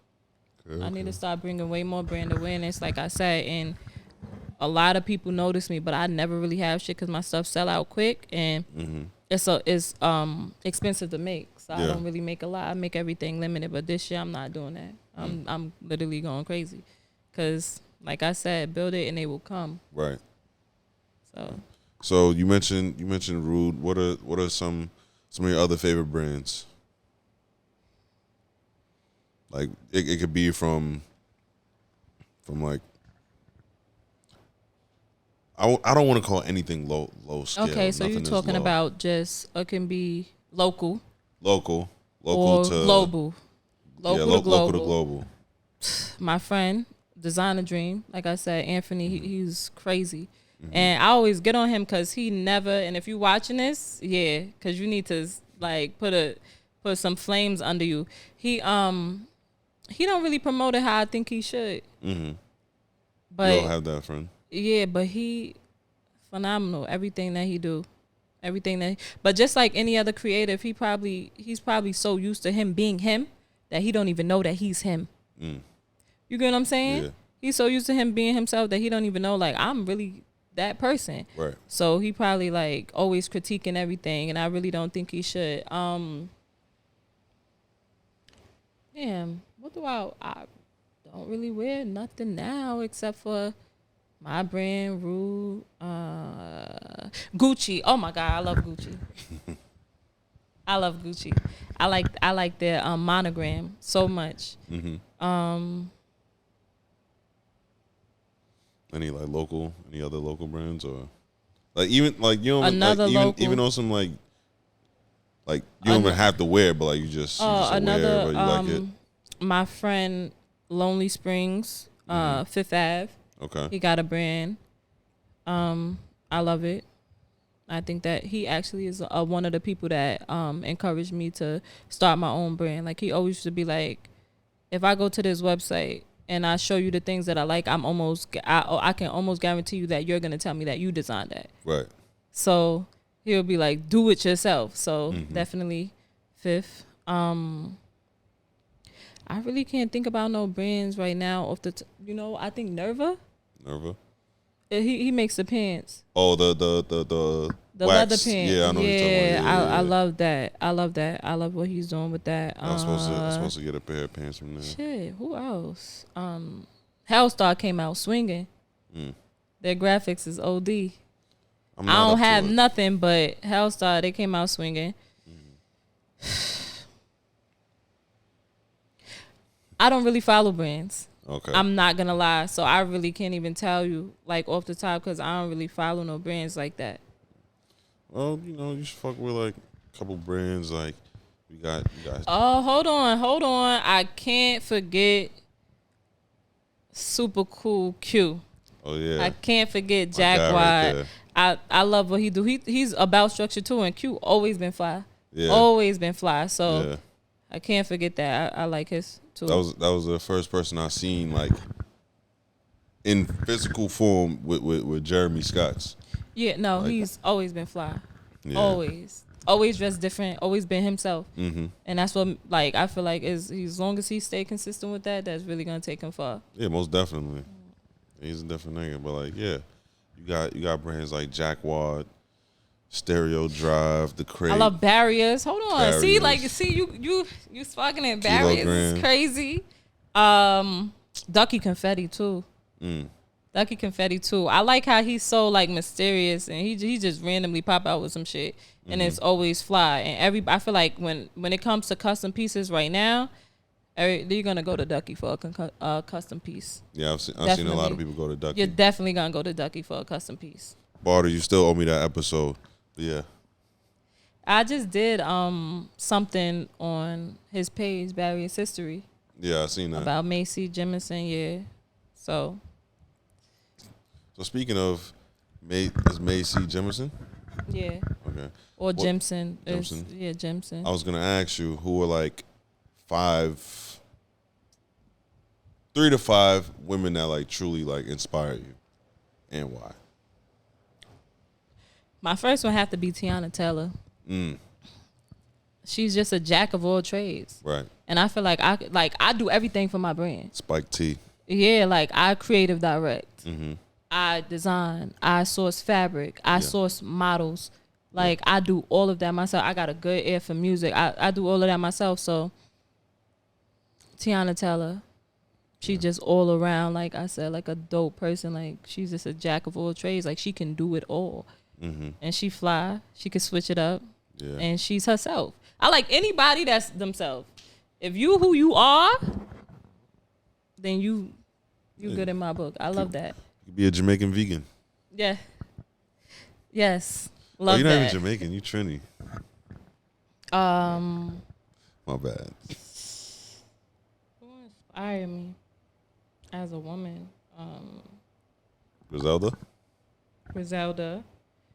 Okay. I need to start bringing way more brand awareness, like I said, and a lot of people notice me, but I never really have shit because my stuff sell out quick, and it's expensive to make. So I don't really make a lot. I make everything limited, but this year I'm not doing that. I'm literally going crazy, because like I said, build it and they will come. Right. So you mentioned Rude. What are some of your other favorite brands? Like it could be from like, I don't want to call anything low scale. Okay, so you're talking about just, it can be local or to global. Local to global. My friend, Designer Dream, like I said, Anthony, he's crazy. And I always get on him because he never, and if you're watching this, because you need to like put some flames under you. He don't really promote it how I think he should. But you don't have that friend. Yeah, but he phenomenal. Everything that he do. But just like any other creative, he's probably so used to him being him that he don't even know that he's him. You get what I'm saying? Yeah. He's so used to him being himself that he don't even know, like, I'm really that person. Right. So he probably like always critiquing everything, and I really don't think he should. Damn, what do I don't really wear nothing now except for my brand, Rude, Gucci. Oh my God, I love Gucci. I love Gucci. I like their monogram so much. Any other local brands, or like even like you don't another like, local, even on some like you don't even have to wear it, but like you just another wear it, you like it. My friend Lonely Springs, Fifth Ave. Okay. He got a brand. I love it. I think that he actually is one of the people that encouraged me to start my own brand. Like, he always used to be like, if I go to this website and I show you the things that I like, I can almost guarantee you that you're gonna tell me that you designed that. Right. So he'll be like, do it yourself. So definitely Fifth. I really can't think about no brands right now. I think Nerva. He makes the pants. Oh, the leather pants. Yeah, I know what you're talking about. I love that. I love what he's doing with that. I'm supposed to get a pair of pants from there. Shit, who else? Hellstar came out swinging. Their graphics is OD. I don't have nothing, but Hellstar, they came out swinging. I don't really follow brands. Okay. I'm not gonna lie. So I really can't even tell you like off the top because I don't really follow no brands like that. Well, you should fuck with like a couple brands. Like you got. Oh, hold on. I can't forget Super Cool Q. Oh yeah. I can't forget My Jack guy right White. there. I love what he do. He's about structure too, and Q always been fly. Yeah. Always been fly. So Yeah. I can't forget that. I like his too. That was the first person I seen like in physical form with Jeremy Scott's. Yeah, no, Like, he's always been fly. Yeah. Always dressed different. Always been himself. Mm-hmm. And that's what like I feel like is as long as he stay consistent with that, that's really gonna take him far. Yeah, most definitely. He's a different nigga, but like, yeah, you got brands like Jacquard, Stereo Drive, The Crate. I love barriers. Hold on. Barriers. See you sparking at barriers. Kilogram. It's crazy. Ducky Confetti too. Ducky Confetti too. I like how he's so like mysterious and he just randomly pop out with some shit and it's always fly. And I feel like when it comes to custom pieces right now, you're gonna go to Ducky for a custom piece. Yeah, I've seen a lot of people go to Ducky. You're definitely gonna go to Ducky for a custom piece. Barter, you still owe me that episode. But yeah. I just did something on his page, Barry's History. Yeah, I seen that. About Macy Jemison, yeah. So speaking of is Macy Jemison? yeah. Okay. Or Jemson. Jemison? Yeah, Jemson. I was gonna ask you who are like 3 to 5 women that like truly like inspire you, and why? My first one have to be Tiana Taylor. She's just a jack of all trades. Right. And I feel like I do everything for my brand. Spike T. Yeah, like I creative direct. Mm-hmm. I design. I source fabric. I source models. Like I do all of that myself. I got a good ear for music. I do all of that myself. So Tiana Taylor, she just all around, like I said, like a dope person. Like she's just a jack of all trades. Like she can do it all. Mm-hmm. And she fly. She can switch it up. Yeah. And she's herself. I like anybody that's themselves. If you who you are, then you good in my book. I love that. You could be a Jamaican vegan. Yeah. Yes. Love you're not that. even Jamaican. You Trini. My bad. Who inspired me as a woman? Griselda? Griselda.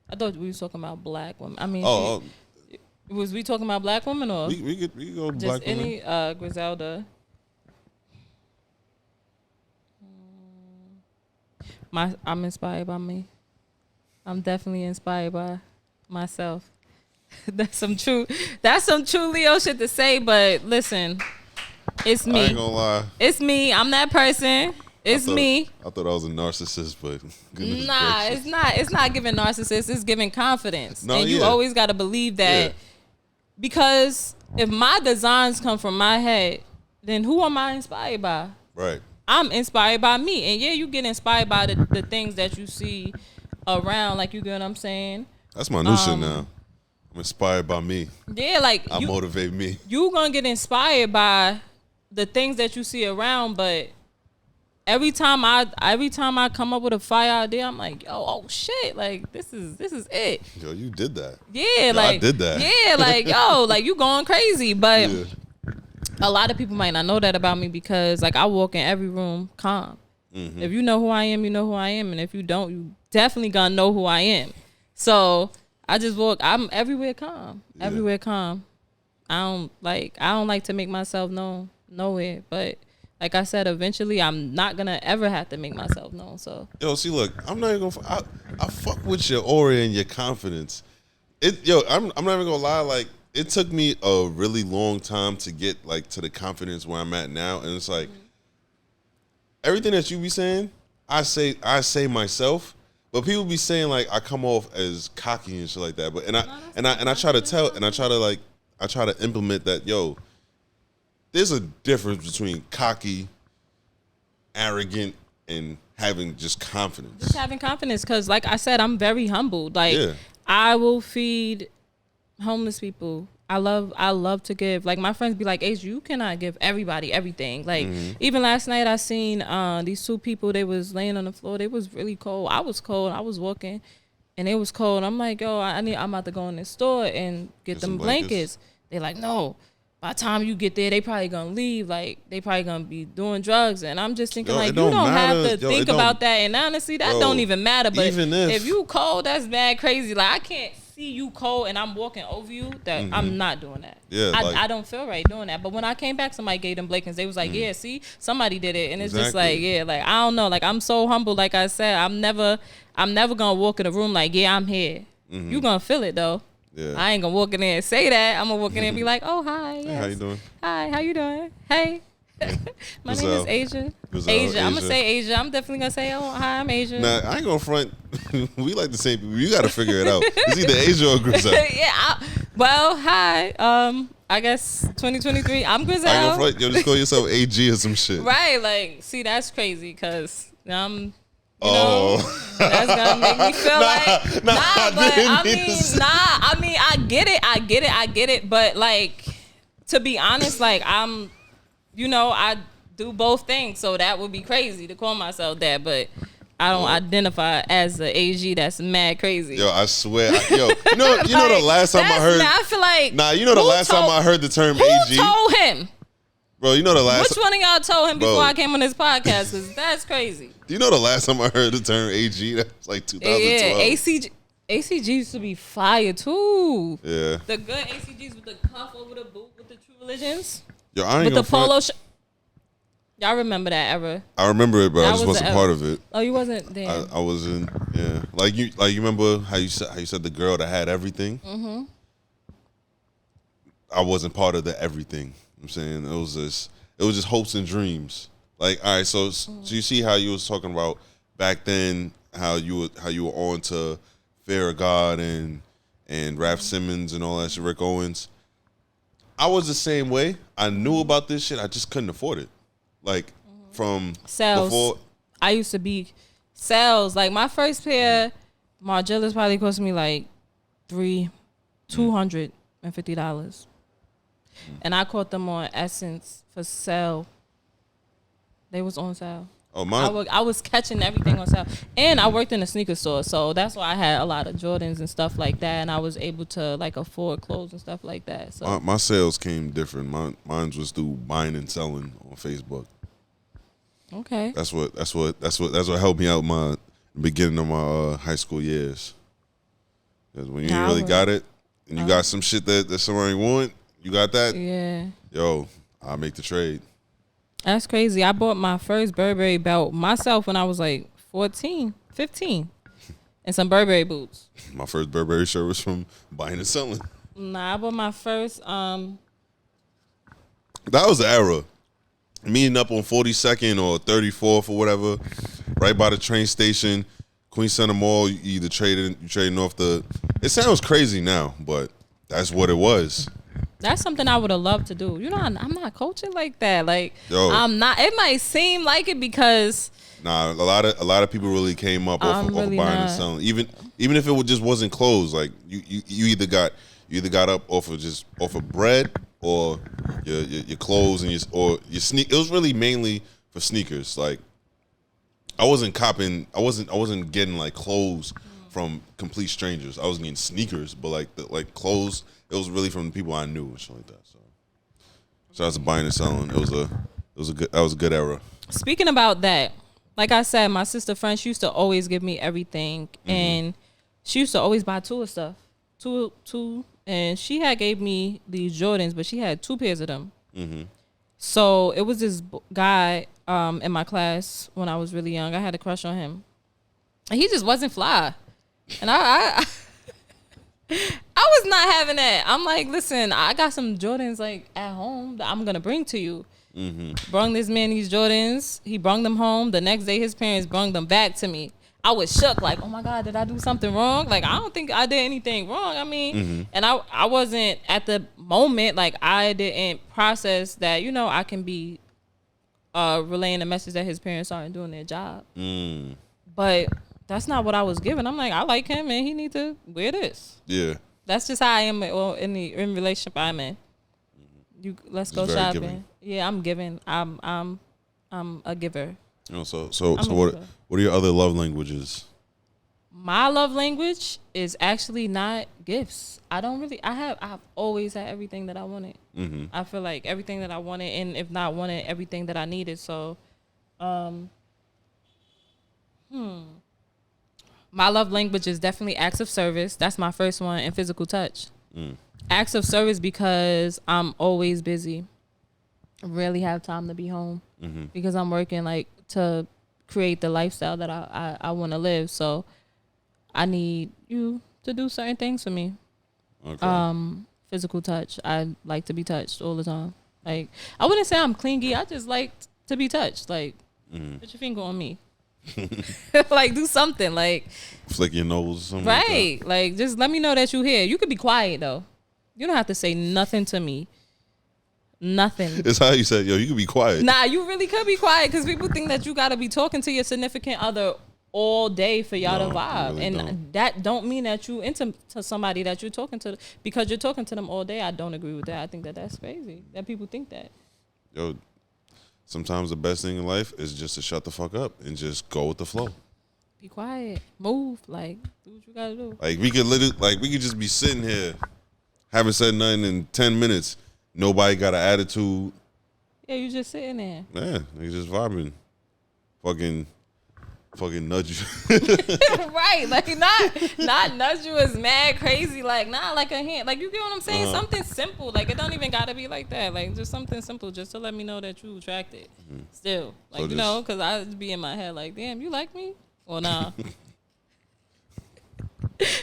I thought we was talking about black women. I mean, was we talking about black women or we could go just black women. any Griselda? I'm inspired by me. I'm definitely inspired by myself. That's some true Leo shit to say, but listen, it's me. I ain't gonna lie. It's me. I'm that person. It's me. I thought I was a narcissist, but Nah, it's not. It's not giving narcissist. It's giving confidence. No, and you always got to believe that because if my designs come from my head, then who am I inspired by? Right. I'm inspired by me. And yeah, you get inspired by the things that you see around. Like, you get what I'm saying? That's my new shit now. I'm inspired by me. Yeah, like I motivate me. You gonna get inspired by the things that you see around, but every time I come up with a fire idea, I'm like, yo, oh shit, like this is it. Yo, you did that. Yeah, I did that. Yeah, like yo, like you going crazy. But a lot of people might not know that about me because like I walk in every room calm. Mm-hmm. If you know who I am, you know who I am, and if you don't, you definitely gonna know who I am. So I just walk. I'm everywhere calm. Yeah. Everywhere calm. I don't like to make myself known nowhere. But like I said, eventually I'm not gonna ever have to make myself known. So yo, see, look, I'm not even gonna. I fuck with your aura and your confidence. I'm not even gonna lie. Like it took me a really long time to get like to the confidence where I'm at now, and it's like everything that you be saying, I say myself. But people be saying like I come off as cocky and shit like that. But I try to implement that. Yo, there's a difference between cocky, arrogant, and having just confidence. Just having confidence, because like I said, I'm very humbled. Like I will feed homeless people. I love to give. Like my friends be like, Asia, you cannot give everybody everything. Like even last night I seen these two people, they was laying on the floor. They was really cold. I was cold. I was walking and it was cold. I'm like, yo, I'm about to go in the store and get them blankets. They like, no. By the time you get there, they probably gonna leave. Like they probably gonna be doing drugs, and I'm just thinking like you don't have to think about that. And honestly, that don't even matter. But even if you cold, that's bad crazy. Like I can't see you cold, and I'm walking over you. That I'm not doing that. Yeah, I don't feel right doing that. But when I came back, somebody gave them blankets. They was like, yeah, see, somebody did it, and it's just like, yeah, like I don't know. Like I'm so humble. Like I said, I'm never gonna walk in a room like, yeah, I'm here. You gonna feel it though. Yeah. I ain't gonna walk in there and say that. I'm gonna walk in there and be like, "Oh, hi. Yes. Hey, how you doing? Hi, how you doing? Hey, my name is Asia. Asia. I'm gonna say Asia. I'm definitely gonna say, "Oh, hi, I'm Asia." Nah, I ain't gonna front. We like the same people. You gotta figure it out. It's either Asia or Griselle. Yeah. Well, hi. I guess 2023. I'm Griselle. I ain't gonna front. Yo, just call yourself AG or some shit. Right. Like, see, that's crazy because You know, that's gonna make me feel I mean, I get it. But like, to be honest, like I do both things, so that would be crazy to call myself that. But I don't identify as an AG. That's mad crazy. Yo, I swear. You know the last time I heard. I feel like. Nah, you know the last time I heard the term who AG. Who told him? Bro, you know the last. Which one of y'all told him before I came on this podcast? Cause that's crazy. Do you know the last time I heard the term AG? That was like 2012. Yeah, ACG used to be fire too. Yeah. The good ACGs with the cuff over the boot with the True Religions. Yo, I ain't with the polo. Y'all remember that era? I remember it, but I just wasn't part of it. Oh, you wasn't there. I wasn't. Yeah, like you remember how you said the girl that had everything. Mm-hmm. I wasn't part of the everything. I'm saying it was just hopes and dreams. Like, all right, so you see how you was talking about back then, how you were on to Fear of God and Raph Simmons and all that shit, Rick Owens. I was the same way. I knew about this shit. I just couldn't afford it. Like from sales. Before. I used to be sales. Like my first pair, Margielas probably cost me like $250. And I caught them on Essence for sale. They was on sale. Oh I was catching everything on sale, and I worked in a sneaker store, so that's why I had a lot of Jordans and stuff like that, and I was able to like afford clothes and stuff like that. So my sales came different. Mine was through buying and selling on Facebook. Okay, that's what helped me out my beginning of my high school years. Because when you ain't really got it, and you got some shit that somebody want, you got that. Yeah. Yo, I'll make the trade. That's crazy. I bought my first Burberry belt myself when I was like 14, 15. And some Burberry boots. My first Burberry shirt was from buying and selling. Nah, I bought my first That was the era. Meeting up on 42nd or 34th or whatever, right by the train station, Queen Center Mall, you either trading off the. It sounds crazy now, but that's what it was. That's something I would have loved to do. You know, I'm not coaching like that. Like, yo, I'm not. It might seem like it because. Nah, a lot of people really came up off of buying and selling. Even if it just wasn't clothes, like you either got up off of bread or your clothes and your sneak. It was really mainly for sneakers. Like I wasn't getting like clothes from complete strangers. I was getting sneakers, but like clothes. It was really from the people I knew and shit like that. So, shout out to buying and selling. That was a good era. Speaking about that, like I said, my sister French used to always give me everything, and she used to always buy two of stuff, two, and she had gave me these Jordans, but she had 2 pairs of them. Mm-hmm. So it was this guy in my class when I was really young. I had a crush on him, and he just wasn't fly, and I was not having that. I'm like, listen, I got some Jordans like at home that I'm gonna bring to you. Mm-hmm. Brung this man these Jordans. He brung them home. The next day, his parents brung them back to me. I was shook, like, oh my God, did I do something wrong? Like, I don't think I did anything wrong. I mean, and I wasn't at the moment, like, I didn't process that, you know, I can be relaying the message that his parents aren't doing their job. But that's not what I was given. I'm like, I like him and he need to wear this. Yeah. That's just how I am in relationship I'm in. Let's go shopping. Giving. Yeah, I'm giving. I'm a giver. You know, so what are your other love languages? My love language is actually not gifts. I've always had everything that I wanted. Mm-hmm. I feel like everything that I wanted, and if not wanted, everything that I needed. So, my love language is definitely acts of service. That's my first one, and physical touch. Acts of service because I'm always busy. I rarely have time to be home because I'm working like to create the lifestyle that I want to live. So I need you to do certain things for me. Okay. Physical touch. I like to be touched all the time. Like, I wouldn't say I'm clingy. I just like to be touched. Like, put your finger on me. Like, do something. Like, flick your nose or something. Right. Like, just let me know that you're here. You could be quiet, though. You don't have to say nothing to me. Nothing. It's how you said, yo, you could be quiet. Nah, you really could be quiet because people think that you got to be talking to your significant other all day for y'all to vibe. Really and that don't mean that you into somebody that you're talking to because you're talking to them all day. I don't agree with that. I think that that's crazy that people think that. Yo, sometimes the best thing in life is just to shut the fuck up and just go with the flow. Be quiet. Move. Like, do what you got to do. Like, we could just be sitting here, haven't said nothing in 10 minutes. Nobody got an attitude. Yeah, you just sitting there. Man, they just vibing. Fucking nudge you. Right. Like, not nudge you is mad crazy. Like, nah, like a hand. Like, you get what I'm saying? Something simple. Like, it don't even got to be like that. Like, just something simple just to let me know that you attracted. Still. Like, so you know, because I just be in my head like, damn, you like me? Or nah?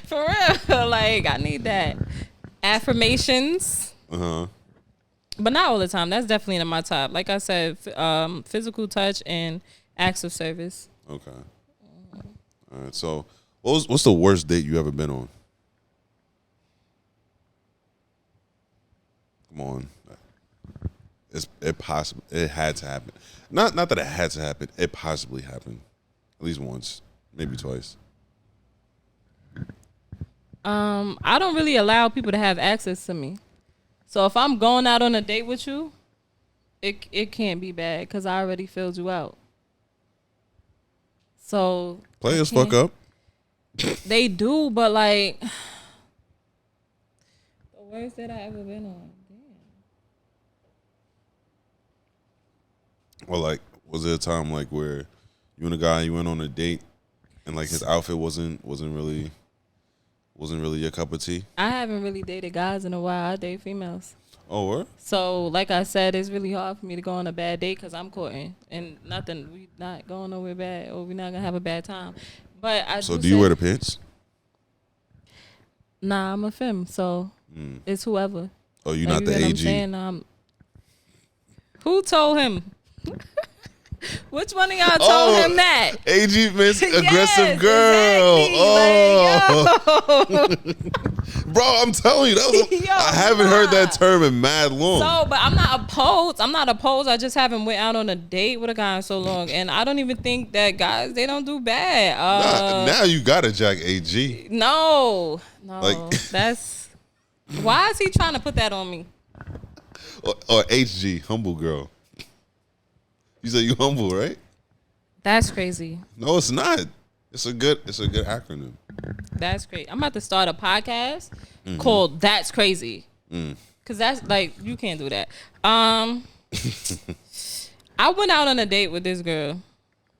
For real. Like, I need that. Affirmations. But not all the time. That's definitely in my top. Like I said, physical touch and acts of service. Okay. All right. So, what's the worst date you ever been on? Come on. It had to happen. Not that it had to happen. It possibly happened. At least once, maybe twice. I don't really allow people to have access to me. So if I'm going out on a date with you, it can't be bad because I already filled you out. So players fuck up. They do, but like the worst that I ever been on. Damn. Well, like, was there a time like where you and a guy you went on a date and like his outfit wasn't really your cup of tea? I haven't really dated guys in a while. I date females. Oh, what? So, like I said, it's really hard for me to go on a bad date because I'm courting. And we not going nowhere bad or we're not going to have a bad time. But So, do you wear the pants? Nah, I'm a femme. So, it's whoever. Oh, you're not the AG? Who told him? Which one of y'all told him that? AG means aggressive girl. Exactly. Oh. Bro, I'm telling you, I haven't heard that term in mad long. So, but I'm not opposed. I just haven't went out on a date with a guy in so long. And I don't even think that guys, they don't do bad. Now you got to jack AG. No. Like, that's... Why is he trying to put that on me? Or HG, humble girl. You said you humble, right? That's crazy. No, it's not. It's a good acronym. That's great. I'm about to start a podcast called That's Crazy. Cause that's like, you can't do that. I went out on a date with this girl.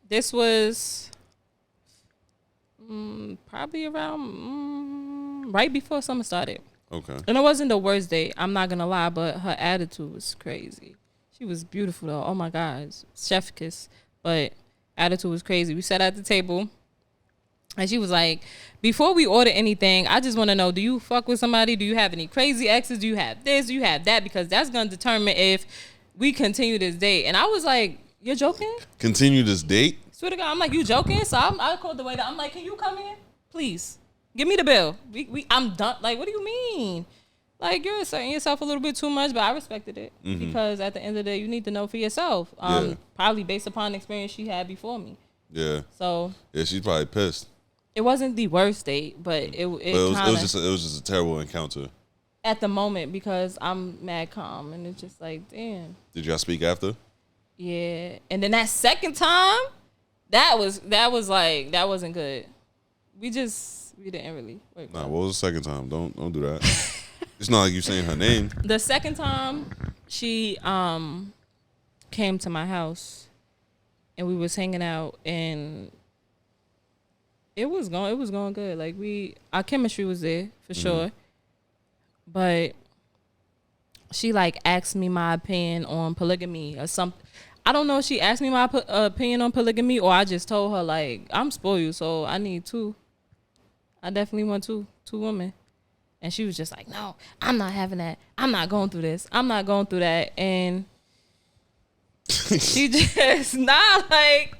This was probably around right before summer started. Okay. And it wasn't the worst date. I'm not gonna lie, but her attitude was crazy. She was beautiful though. Oh my God, chef kiss. But attitude was crazy. We sat at the table, and she was like, "Before we order anything, I just want to know: do you fuck with somebody? Do you have any crazy exes? Do you have this? Do you have that? Because that's gonna determine if we continue this date." And I was like, "You're joking? Continue this date?" Swear to God, I'm like, "You joking?" So I called the waiter. I'm like, "Can you come in, please? Give me the bill. I'm done." Like, what do you mean? Like, you're asserting yourself a little bit too much, but I respected it because at the end of the day, you need to know for yourself. Probably based upon the experience she had before me. Yeah. So. Yeah, she's probably pissed. It wasn't the worst date, but it was just a terrible encounter. At the moment, because I'm mad calm, and it's just like, damn. Did y'all speak after? Yeah, and then that second time, that wasn't good. We didn't really work. Nah, what was the second time? Don't do that. It's not like you saying her name. The second time, she came to my house, and we was hanging out, and it was going good. Like our chemistry was there for sure. But she like asked me my opinion on polygamy or something. I don't know if she asked me my opinion on polygamy, or I just told her like, I'm spoiled, so I need two. I definitely want two women. And she was just like, no, I'm not having that. I'm not going through this. I'm not going through that. And she just not like,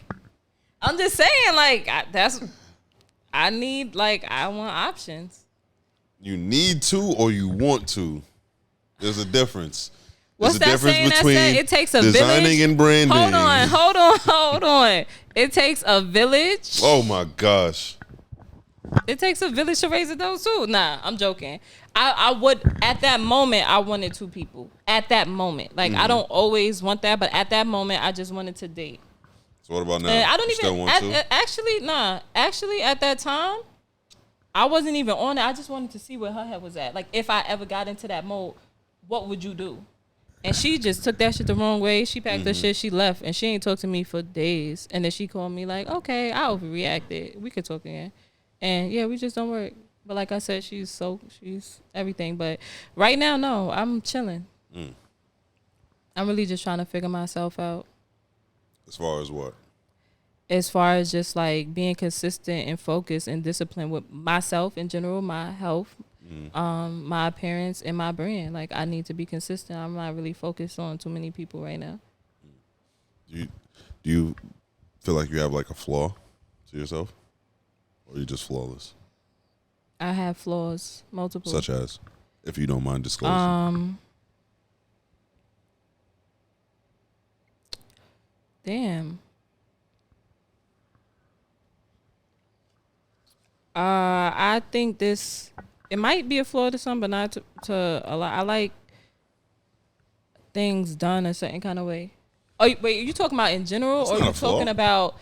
I'm just saying like, I want options. You need to or you want to. There's a difference. What's There's that saying that said it takes a designing village? And branding. Hold on. It takes a village. Oh my gosh. It takes a village to raise a dog too. Nah, I'm joking. I would, at that moment, I wanted two people. At that moment. Like, I don't always want that, but at that moment, I just wanted to date. So what about now? And I don't you even, still want to? Actually, at that time, I wasn't even on it. I just wanted to see where her head was at. Like, if I ever got into that mode, what would you do? And she just took that shit the wrong way. She packed her shit, she left, and she ain't talked to me for days. And then she called me like, okay, I overreacted. We could talk again. And yeah, we just don't work. But like I said, she's everything. But right now, no, I'm chilling. I'm really just trying to figure myself out. As far as what? As far as just like being consistent and focused and disciplined with myself in general, my health, my appearance, and my brand. Like, I need to be consistent. I'm not really focused on too many people right now. Do you feel like you have like a flaw to yourself? Or are you just flawless? I have flaws, multiple. Such as, if you don't mind disclosing. Damn. I think it might be a flaw to some, but not to a lot. I like things done a certain kind of way. Oh, wait, are you talking about in general, or are you talking about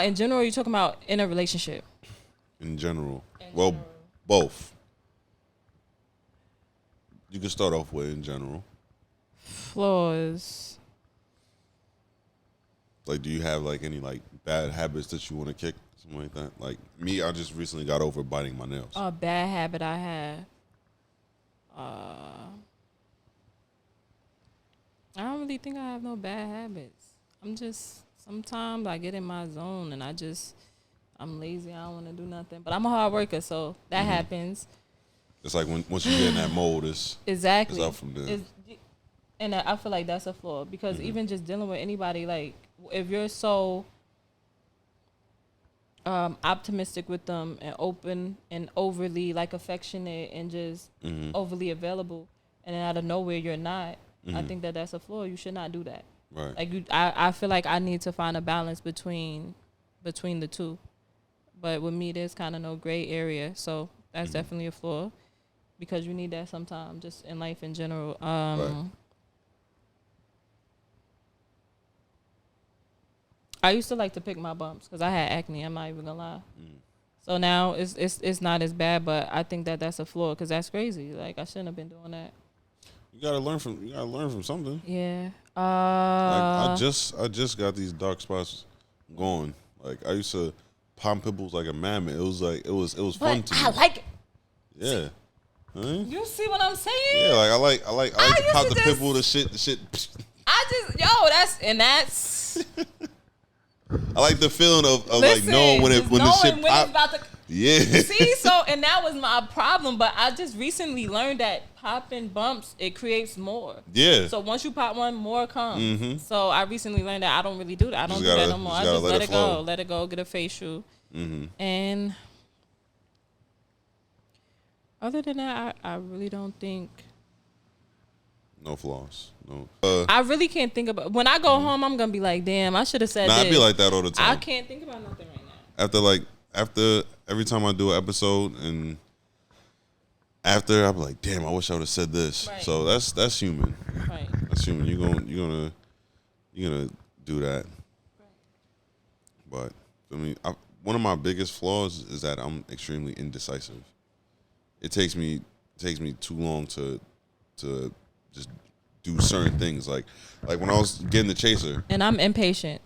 in general, or are you talking about in a relationship? In general. Both. You can start off with in general. Flaws. Like, do you have like any like bad habits that you want to kick? Something like that. Like me, I just recently got over biting my nails. A bad habit I have. I don't really think I have no bad habits. I'm just, sometimes I get in my zone and I'm lazy. I don't want to do nothing. But I'm a hard worker, so that happens. It's like once you get in that mode, it's up from there. And I feel like that's a flaw, because even just dealing with anybody, like if you're so optimistic with them and open and overly like affectionate and just overly available, and then out of nowhere you're not, I think that's a flaw. You should not do that. Right. Like I feel like I need to find a balance between the two. But with me, there's kind of no gray area, so that's definitely a flaw, because you need that sometimes, just in life in general. Right. I used to like to pick my bumps because I had acne. I'm not even gonna lie. So now it's not as bad, but I think that's a flaw, because that's crazy. Like, I shouldn't have been doing that. You gotta learn from something. Yeah. Like I just got these dark spots going. Like, I used to pop pimples like a mammoth. It was like it was fun to me. I like it. Yeah. Huh? You see what I'm saying? Yeah, like I like to pop the pimple, the shit. That's I like the feeling of listen, like knowing when the shit pop. It's about to, yeah. See, so, and that was my problem, but I just recently learned that popping bumps, it creates more. Yeah. So once you pop one, more comes. So I recently learned that I don't really do that. I don't do that no more. I just let it go, get a facial. And other than that, I really don't think. No flaws. No. I really can't think about. When I go home, I'm gonna be like, damn, I should have said this. I be like that all the time. I can't think about nothing right now. After like after every time I do an episode and after I'm like, damn, I wish I would have said this. Right. So that's human. Right. That's human. You're gonna do that. But I mean, one of my biggest flaws is that I'm extremely indecisive. It takes me too long to just do certain things. Like when I was getting the chaser. And I'm impatient.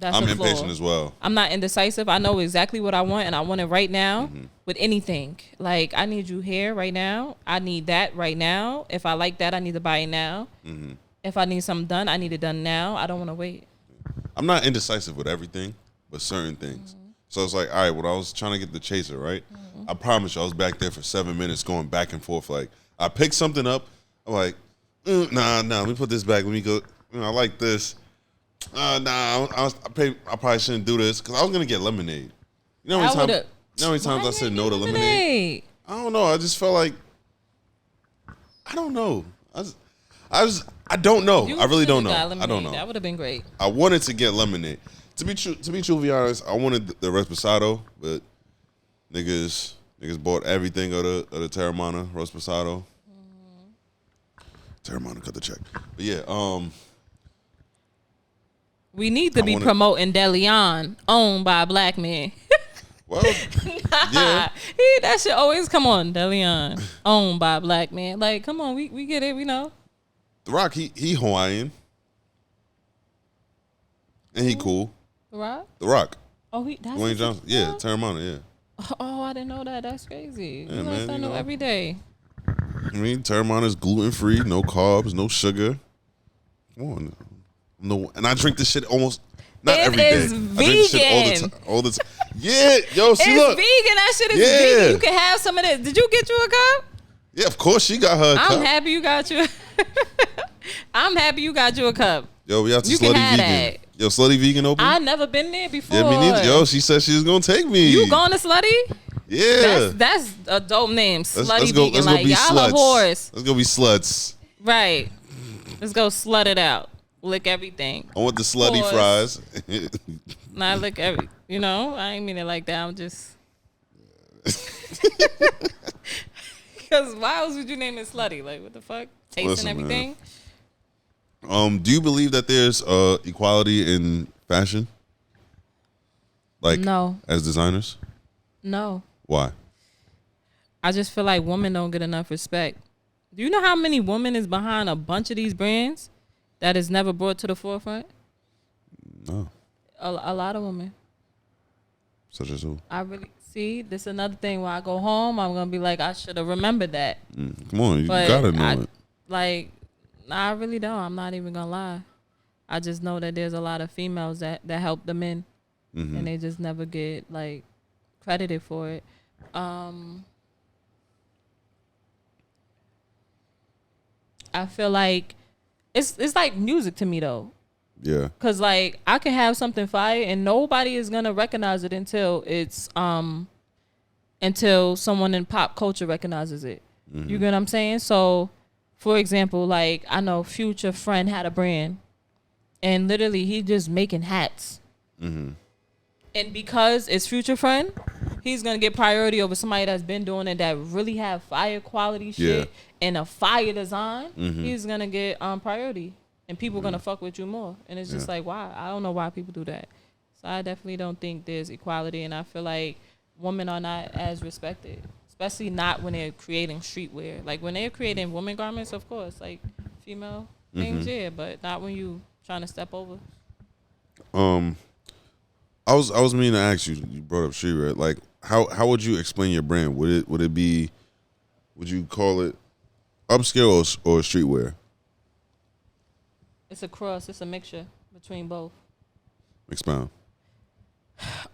I'm impatient as well. I'm not indecisive. I know exactly what I want, and I want it right now with anything. Like, I need you here right now. I need that right now. If I like that, I need to buy it now. If I need something done, I need it done now. I don't want to wait. I'm not indecisive with everything, but certain things. So it's like, all right, when I was trying to get the chaser, right? I promise you, I was back there for 7 minutes going back and forth. Like, I picked something up. I'm like, nah, let me put this back. Let me go. I like this. I probably shouldn't do this because I was gonna get lemonade. You know how many times I said no to lemonade? I don't know. I just felt like I don't know. I don't know. I really don't know. I don't know. That would have been great. I wanted to get lemonade. To be truthfully honest, I wanted the Reposado, but niggas bought everything of the Terramana Reposado. Terramana cut the check. But yeah, we need to be promoting DeLeon, owned by a black man. Well, yeah. That shit always come on, DeLeon, owned by a black man. Like, come on, we get it, we know. The Rock, he Hawaiian. And he cool. The Rock? The Rock. Oh, that's Dwayne Johnson. Yeah, Terramana, yeah. Oh, I didn't know that. That's crazy. Yeah, you man, I know every day. I mean, Terramana is gluten-free, no carbs, no sugar. Come on. No, and I drink this shit almost not every day. It's vegan. I drink this shit all the time. Yeah, yo, see, it's look. Vegan. That shit is vegan. You can have some of this. Did you get you a cup? Yeah, of course she got her a cup. I'm happy you got you. I'm happy you got you a cup. Yo, we out to Slutty Vegan. That. Yo, Slutty Vegan open? I never been there before. Yeah, me neither. Yo, she said she was gonna take me. You going to Slutty? Yeah. That's a dope name. Slutty let's go, Vegan. let's like, go be y'all sluts. are whores. Let's go be sluts. Right. Let's go slut it out. Lick everything. I want the slutty fries. Nah, lick every. You know, I ain't mean it like that. I'm just. Because why else would you name it Slutty? Like, what the fuck? Taste and everything? Man. Do you believe that there's equality in fashion? Like, no. As designers? No. Why? I just feel like women don't get enough respect. Do you know how many women is behind a bunch of these brands that is never brought to the forefront? No. A lot of women. Such as who? I really see. This is another thing. When I go home, I'm gonna be like, I should have remembered that. Come on, you gotta know it. Like, I really don't. I'm not even gonna lie. I just know that there's a lot of females that help the men, and they just never get like credited for it. I feel like it's like music to me though. Yeah. Cause like I can have something fire and nobody is gonna recognize it until it's until someone in pop culture recognizes it. You get what I'm saying? So, for example, like I know Future friend had a brand, and literally he just making hats. And because it's Future friend, he's gonna get priority over somebody that's been doing it that really have fire quality shit and a fire design. He's gonna get priority. And people gonna fuck with you more. And it's just like, why? I don't know why people do that. So I definitely don't think there's equality. And I feel like women are not as respected. Especially not when they're creating streetwear. Like when they're creating women garments, of course. Like female things, yeah. But not when you trying to step over. I was meaning to ask you, you brought up streetwear. Like how would you explain your brand? Would you call it upscale or streetwear? It's a cross. It's a mixture between both. Expound.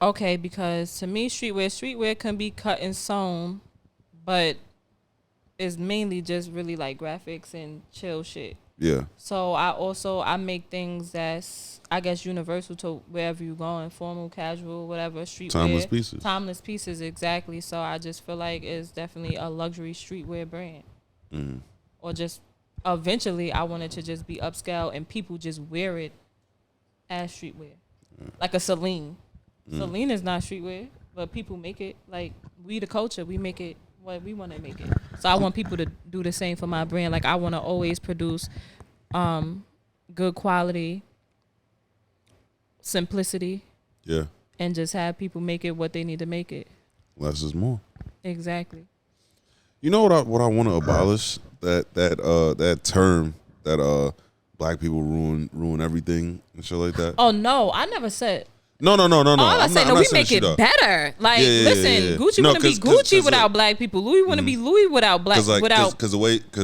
Okay, because to me, streetwear can be cut and sewn, but it's mainly just really like graphics and chill shit. Yeah. So I make things that's, I guess, universal to wherever you're going, formal, casual, whatever, streetwear. Timeless pieces. Timeless pieces, exactly. So I just feel like it's definitely a luxury streetwear brand. Or just eventually I want it to just be upscale and people just wear it as streetwear. Like a Celine. Celine is not streetwear. but people make it. Like, we the culture, we make it what we want to make it. So I want people to do the same for my brand. Like, I want to always produce good quality, simplicity, Yeah. and just have people make it what they need to make it. Less is more. Exactly. You know what I want to abolish? That term that black people ruin everything and shit like that. Oh no, I never said. No. All I I'm say, not- no, I'm we not make saying it shit up. better. Like, listen, Gucci No, wouldn't be 'cause Gucci without black people. Louis wouldn't be Louis without black. Because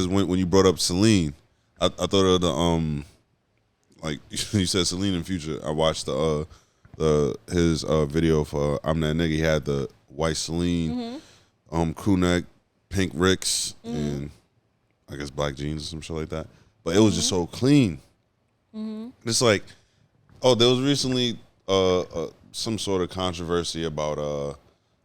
when you brought up Celine, I thought of the like you said Celine in Future. I watched his video for I'm That Nigga. He had the white Celine crew neck, pink Ricks, and I guess black jeans or some shit like that. But it was just so clean. It's like, there was recently some sort of controversy about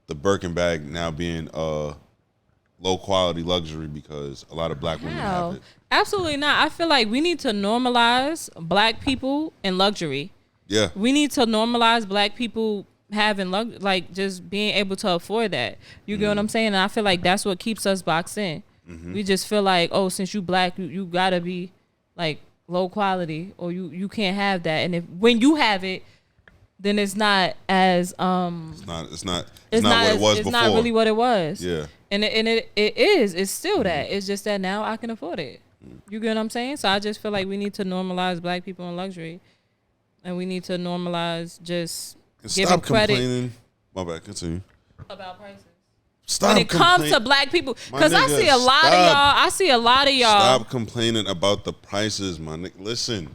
the Birkin bag now being low quality luxury because a lot of black women have it. Absolutely not. I feel like we need to normalize black people and luxury. Yeah. We need to normalize black people having like just being able to afford that. You get what I'm saying? And I feel like that's what keeps us boxed in. We just feel like, oh, since you black, you gotta be like low quality, or you can't have that. And if when you have it, then it's not as It's not what it was before. It's not really what it was. Yeah. And it is. It's still that. It's just that now I can afford it. You get what I'm saying? So I just feel like we need to normalize black people in luxury, and we need to normalize just giving credit. Complaining. My bad. Continue. About prices. Stop when it comes to black people, because I see a lot of y'all. I see a lot of y'all. Stop complaining about the prices, my nigga. Listen.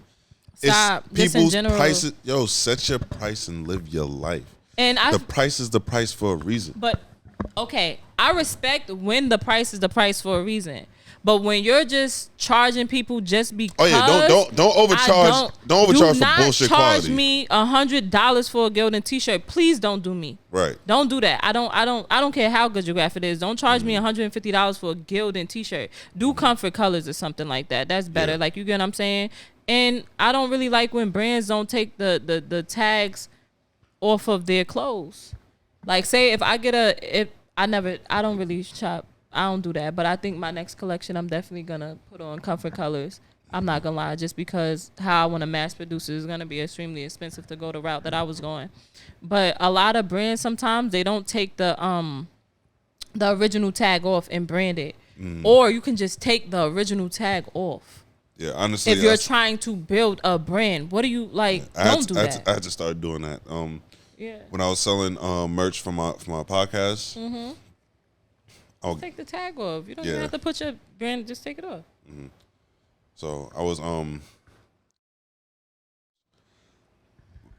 Stop. It's Just in people's general. prices. Yo, set your price and live your life. And the price is the price for a reason. But okay, I respect when the price is the price for a reason. But when you're just charging people just because, don't overcharge. Don't overcharge for bullshit quality. Charge me $100 for a Gildan t-shirt. Please don't do me. Right. Don't do that. I don't care how good your graphic is. Don't charge me $150 for a Gildan t-shirt. Do comfort colors or something like that. That's better. Yeah. Like, you get what I'm saying? And I don't really like when brands don't take the tags off of their clothes. Like, say if I don't really shop. I don't do that, but I think my next collection, I'm definitely gonna put on comfort colors. I'm not gonna lie, just because how I want to mass produce it is gonna be extremely expensive to go the route that I was going. But a lot of brands, sometimes they don't take the original tag off and brand it, or you can just take the original tag off. Yeah, honestly, if you're trying to build a brand, what do you like? Don't do that. I had to start doing that. Yeah. When I was selling merch for my podcast. Take the tag off. You don't even have to put your brand. Just take it off. So I was and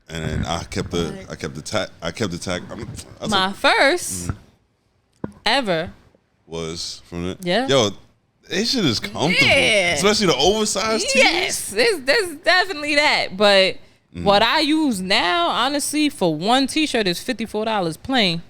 then I kept the tag. My first ever was from it. Yeah. Yo, this shit is comfortable, especially the oversized tees. Yes, there's definitely that. But what I use now, honestly, for one t-shirt is $54 plain.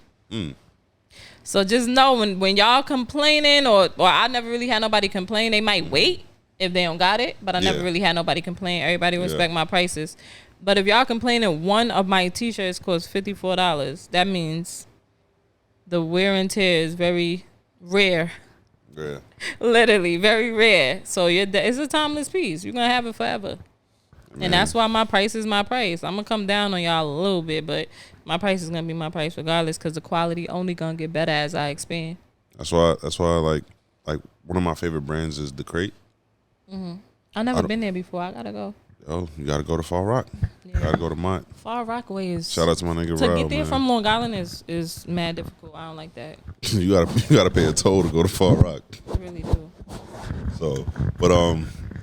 So just know when y'all complaining, or I never really had nobody complain. They might wait if they don't got it, but I never really had nobody complain. Everybody respect my prices. But if y'all complaining, one of my t-shirts costs $54. That means the wear and tear is very rare. Yeah. Literally very rare. So it's a timeless piece. You're gonna have it forever. Man. And that's why my price is my price. I'm gonna come down on y'all a little bit, but my price is gonna be my price regardless, because the quality only gonna get better as I expand. That's why I like one of my favorite brands is The Crate. I never been there before. I gotta go. Oh, you gotta go to Far Rock. You gotta go to Mont. Far Rockaway is. Shout out to my nigga to Rob, get there man. from Long Island is mad difficult. I don't like that. you gotta pay a toll to go to Far Rock. I really do. So, but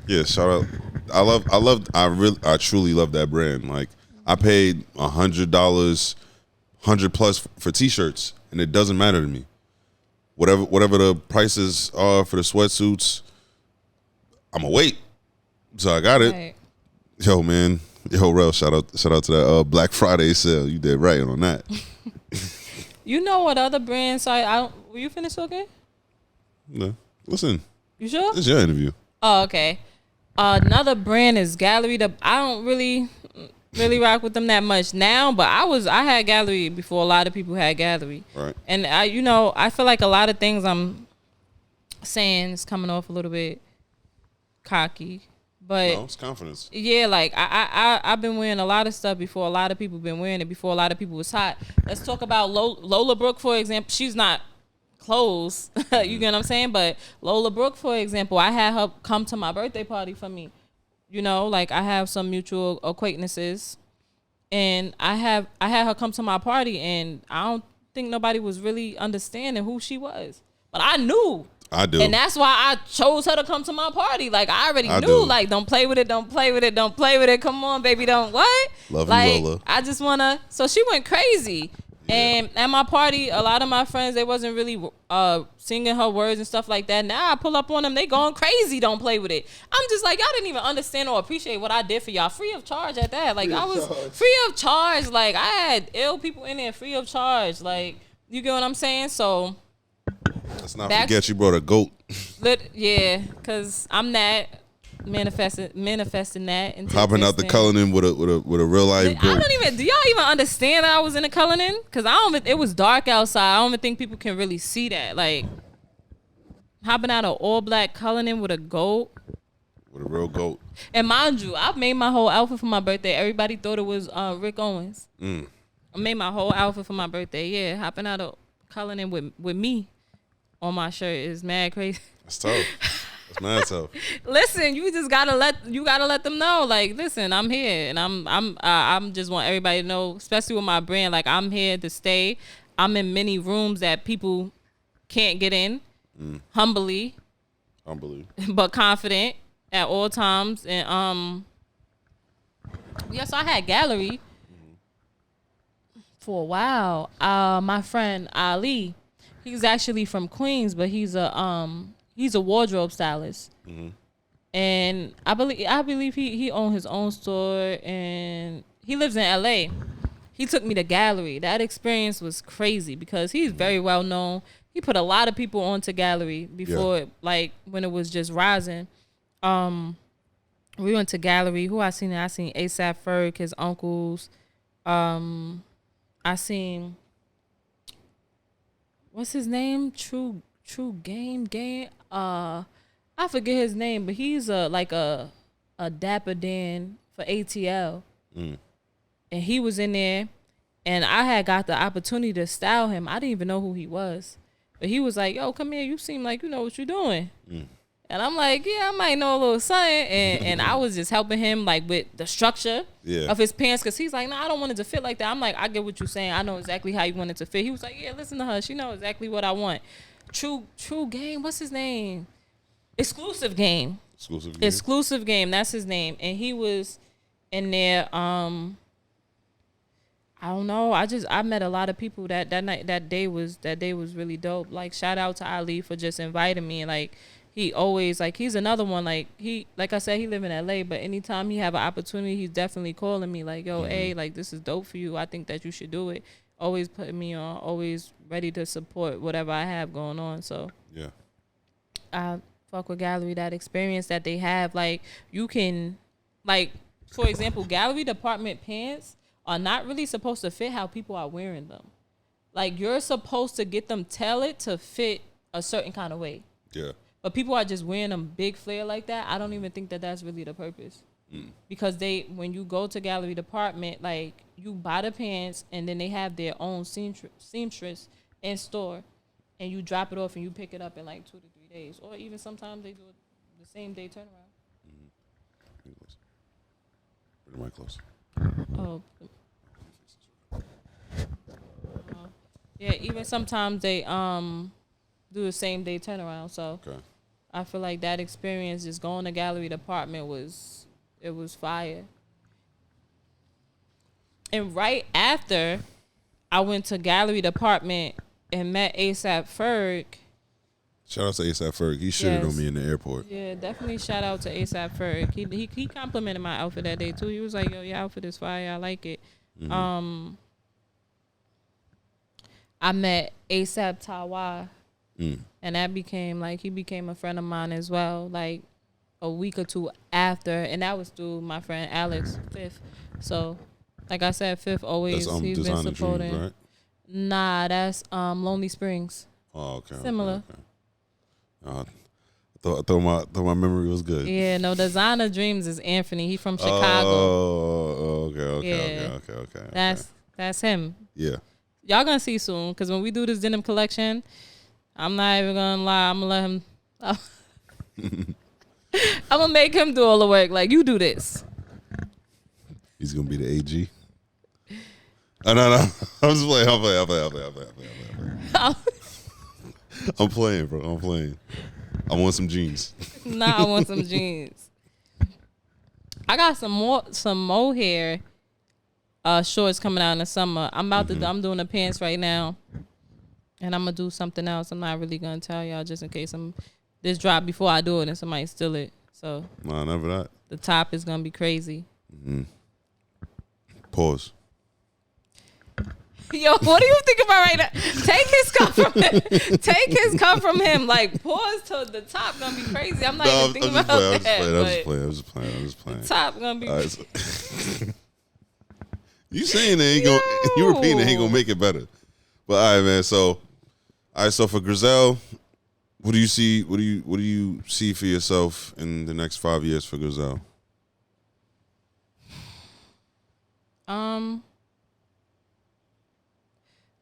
yeah, shout out. I truly love that brand. Like, I paid $100, $100+ for t-shirts, and it doesn't matter to me. Whatever the prices are for the sweatsuits, I'ma wait. So I got it. Right. Yo, man. Yo, Rel, shout out to that Black Friday sale. You did right on that. You know what other brands? Were you finished talking? No. Listen. You sure? It's your interview. Oh, okay. Another brand is Gallery. I don't really. really rock with them that much now. But I had gallery before a lot of people had gallery. Right. And I feel like a lot of things I'm saying is coming off a little bit cocky. But No, it's confidence. yeah, like I've been wearing a lot of stuff before a lot of people been wearing it before a lot of people was hot. Let's talk about Lola Brooke, for example. She's not clothes, you get what I'm saying? But Lola Brooke, for example, I had her come to my birthday party for me. You know, like I have some mutual acquaintances, and I had her come to my party, and I don't think nobody was really understanding who she was, but I knew. I do. And that's why I chose her to come to my party. Like, I already knew, do. like, don't play with it, don't play with it, don't play with it. Come on, baby, don't what? Love like, you, Lola. I just want to. So she went crazy. Yeah. And at my party, a lot of my friends, they wasn't really singing her words and stuff like that. Now I pull up on them, they going crazy, don't play with it. I'm just like, y'all didn't even understand or appreciate what I did for y'all. Free of charge at that. Like, I was free of charge. Like, I had ill people in there free of charge. Like, you get what I'm saying? So... Let's not forget you brought a goat. Yeah, because I'm that manifesting that. Into Hopping out the Cullinan with a real life goat. Do y'all even understand that I was in the Cullinan? Because it was dark outside. I don't even think people can really see that. Like, hopping out an all black Cullinan with a goat. With a real goat. And mind you, I made my whole outfit for my birthday. Everybody thought it was Rick Owens. I made my whole outfit for my birthday. Yeah, hopping out a Cullinan with me on my shirt is mad crazy. That's tough. That's mad tough. Listen, you just gotta let them know. Like, listen, I'm here, and I'm just want everybody to know, especially with my brand. Like, I'm here to stay. I'm in many rooms that people can't get in. Humbly, but confident at all times. And yes, I had gallery for a while. My friend Ali. He's actually from Queens, but he's a wardrobe stylist, and I believe he owned his own store, and he lives in LA. He took me to gallery. That experience was crazy because he's very well known. He put a lot of people onto gallery before, like when it was just rising. We went to gallery. Who I seen? I seen ASAP Ferg, his uncles. I seen. What's his name? True Game. I forget his name, but he's a Dapper Dan for ATL. And he was in there, and I had got the opportunity to style him. I didn't even know who he was. But he was like, yo, come here, you seem like you know what you're doing. And I'm like, yeah, I might know a little something. And I was just helping him like with the structure of his pants, because he's like, no, I don't want it to fit like that. I'm like, I get what you're saying. I know exactly how you want it to fit. He was like, yeah, listen to her. She knows exactly what I want. True Game. What's his name? Exclusive Game. That's his name. And he was in there. I don't know. I met a lot of people that day was really dope. Like, shout out to Ali for just inviting me. And like, he always, like, he's another one, like I said, he live in LA, but anytime he have an opportunity, he's definitely calling me like, yo, hey, like, this is dope for you. I think that you should do it. Always putting me on, always ready to support whatever I have going on. So yeah, I fuck with gallery. That experience that they have, like, you can, like, for example, gallery department pants are not really supposed to fit how people are wearing them. Like, you're supposed to get them tailored to fit a certain kind of way. Yeah. But people are just wearing them big flare like that. I don't even think that that's really the purpose. Because when you go to gallery department, like, you buy the pants and then they have their own seamstress in store, and you drop it off and you pick it up in like 2 to 3 days, or even sometimes they do it the same day turnaround. Bring the mic close. Oh. Yeah, even sometimes they do the same day turnaround. So I feel like that experience, just going to gallery department, was fire. And right after I went to gallery department and met ASAP Ferg. Shout out to ASAP Ferg. He shitted on me in the airport. Yeah, definitely shout out to ASAP Ferg. He complimented my outfit that day too. He was like, yo, your outfit is fire. I like it. I met ASAP Tawa. And that became, like, he became a friend of mine as well, like a week or two after. And that was through my friend Alex Fifth. So, like I said, Fifth always That's he's been Designer supporting. Dreams, right? Nah, that's Lonely Springs. Oh, okay. Similar. Okay. I thought my memory was good. Yeah, no, Designer Dreams is Anthony. He from Chicago. Oh, okay. Yeah. That's him. Yeah. Y'all gonna see soon, because when we do this denim collection, I'm not even gonna lie. I'm gonna let him. I'm gonna make him do all the work. Like, you do this. He's gonna be the AG. Oh, no. I'm just playing. I'm playing, bro. I'm playing. I want some jeans. Nah, I want some jeans. I got some more hair shorts coming out in the summer. I'm doing the pants right now, and I'm gonna do something else. I'm not really gonna tell y'all, just in case this drop before I do it and somebody steal it. So Nah, never that. the top is gonna be crazy. Mm-hmm. Pause. Yo, what do you think about right now? Take his cup from him. Take his cup from him. Like, pause till the top gonna be crazy. I'm not even thinking about that. I'm just playing. The top gonna be. Right, so you saying it ain't gonna? You repeating it ain't gonna make it better. But all right, man. So, all right. So for Griselle, what do you see? What do you see for yourself in the next 5 years for Griselle?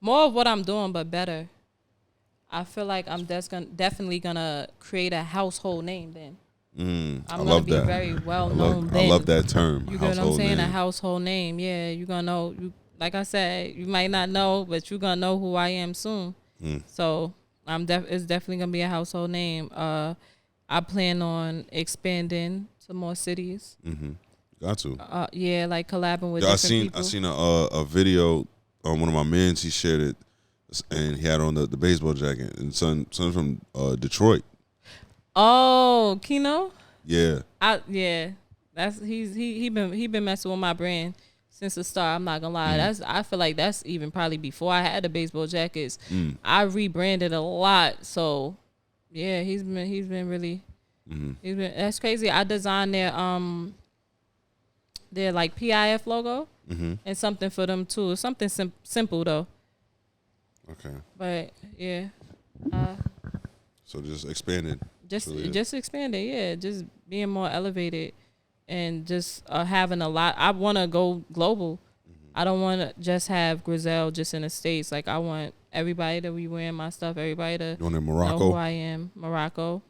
More of what I'm doing, but better. I feel like I'm definitely gonna create a household name then. I'm gonna be very well known then. I love that term. You get what I'm saying? A household name. Yeah, you're gonna know. Like I said, you might not know, but you're gonna know who I am soon. So it's definitely gonna be a household name. I plan on expanding to more cities. Got to. Yeah, like collabing with different people. I seen a video on one of my mans. He shared it, and he had on the baseball jacket. And son from Detroit. Oh, Kino. Yeah. That's he been messing with my brand since the start. I'm not gonna lie. I feel like that's even probably before I had the baseball jackets. I rebranded a lot. So yeah, he's been really. That's crazy. I designed their like PIF logo and something for them too. It's something simple though. Okay. But yeah. So just expanded. Just expanded, yeah. Just being more elevated and just having a lot. I want to go global. I don't want to just have Griselle just in the States. Like, I want everybody to be wearing my stuff. Everybody to know Morocco? Know who I am. Morocco.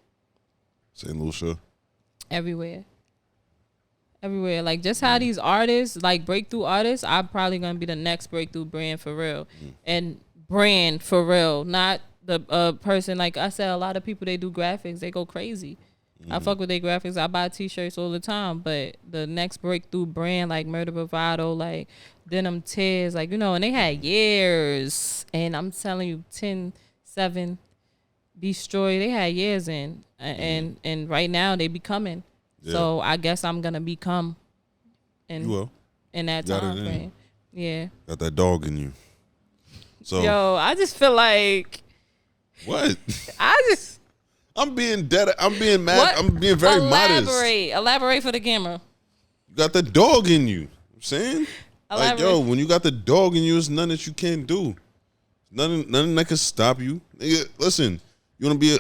St. Lucia. Everywhere. Like, just how these artists, like breakthrough artists, I'm probably going to be the next breakthrough brand for real. And brand for real, not the person. Like I said, a lot of people, they do graphics, they go crazy. I fuck with their graphics. I buy t-shirts all the time, but the next breakthrough brand like Murder Bravado, like Denim Tears, like, you know, and they had years, and I'm telling you, 10, 7, Destroy, they had years in, and right now they becoming. So I guess I'm gonna become in that time frame. Yeah. Got that dog in you. So yo, I just feel like what? I'm being dead. I'm being mad. What? I'm being very modest. Elaborate for the camera. You got the dog in you. I'm saying, Elaborate. like, yo, when you got the dog in you, it's nothing that you can't do. Nothing that can stop you. Nigga, listen, you wanna be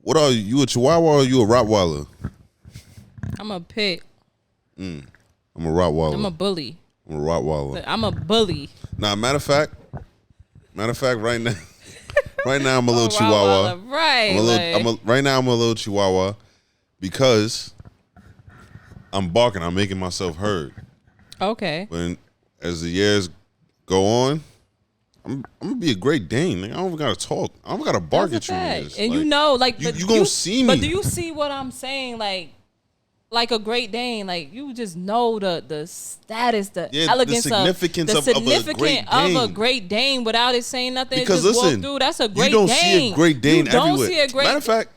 what are you? You a Chihuahua or you a Rottweiler? I'm a pit. I'm a Rottweiler. I'm a bully. I'm a Rottweiler. I'm a bully. Nah, matter of fact, right now. Right now, I'm a little Chihuahua. Right. Right now, I'm a little Chihuahua because I'm barking. I'm making myself heard. Okay. But as the years go on, I'm gonna be a Great Dane. Like, I don't even gotta talk. I don't gotta bark at you. And like, you know, like, you gonna see me. But do you see what I'm saying? Like a Great Dane, like, you just know the status, the elegance, the significance of a Great Dane without it saying nothing. Because just listen, walk through. That's a Great Dane. You don't see a Great Dane everywhere. You don't see a Great. Matter of fact,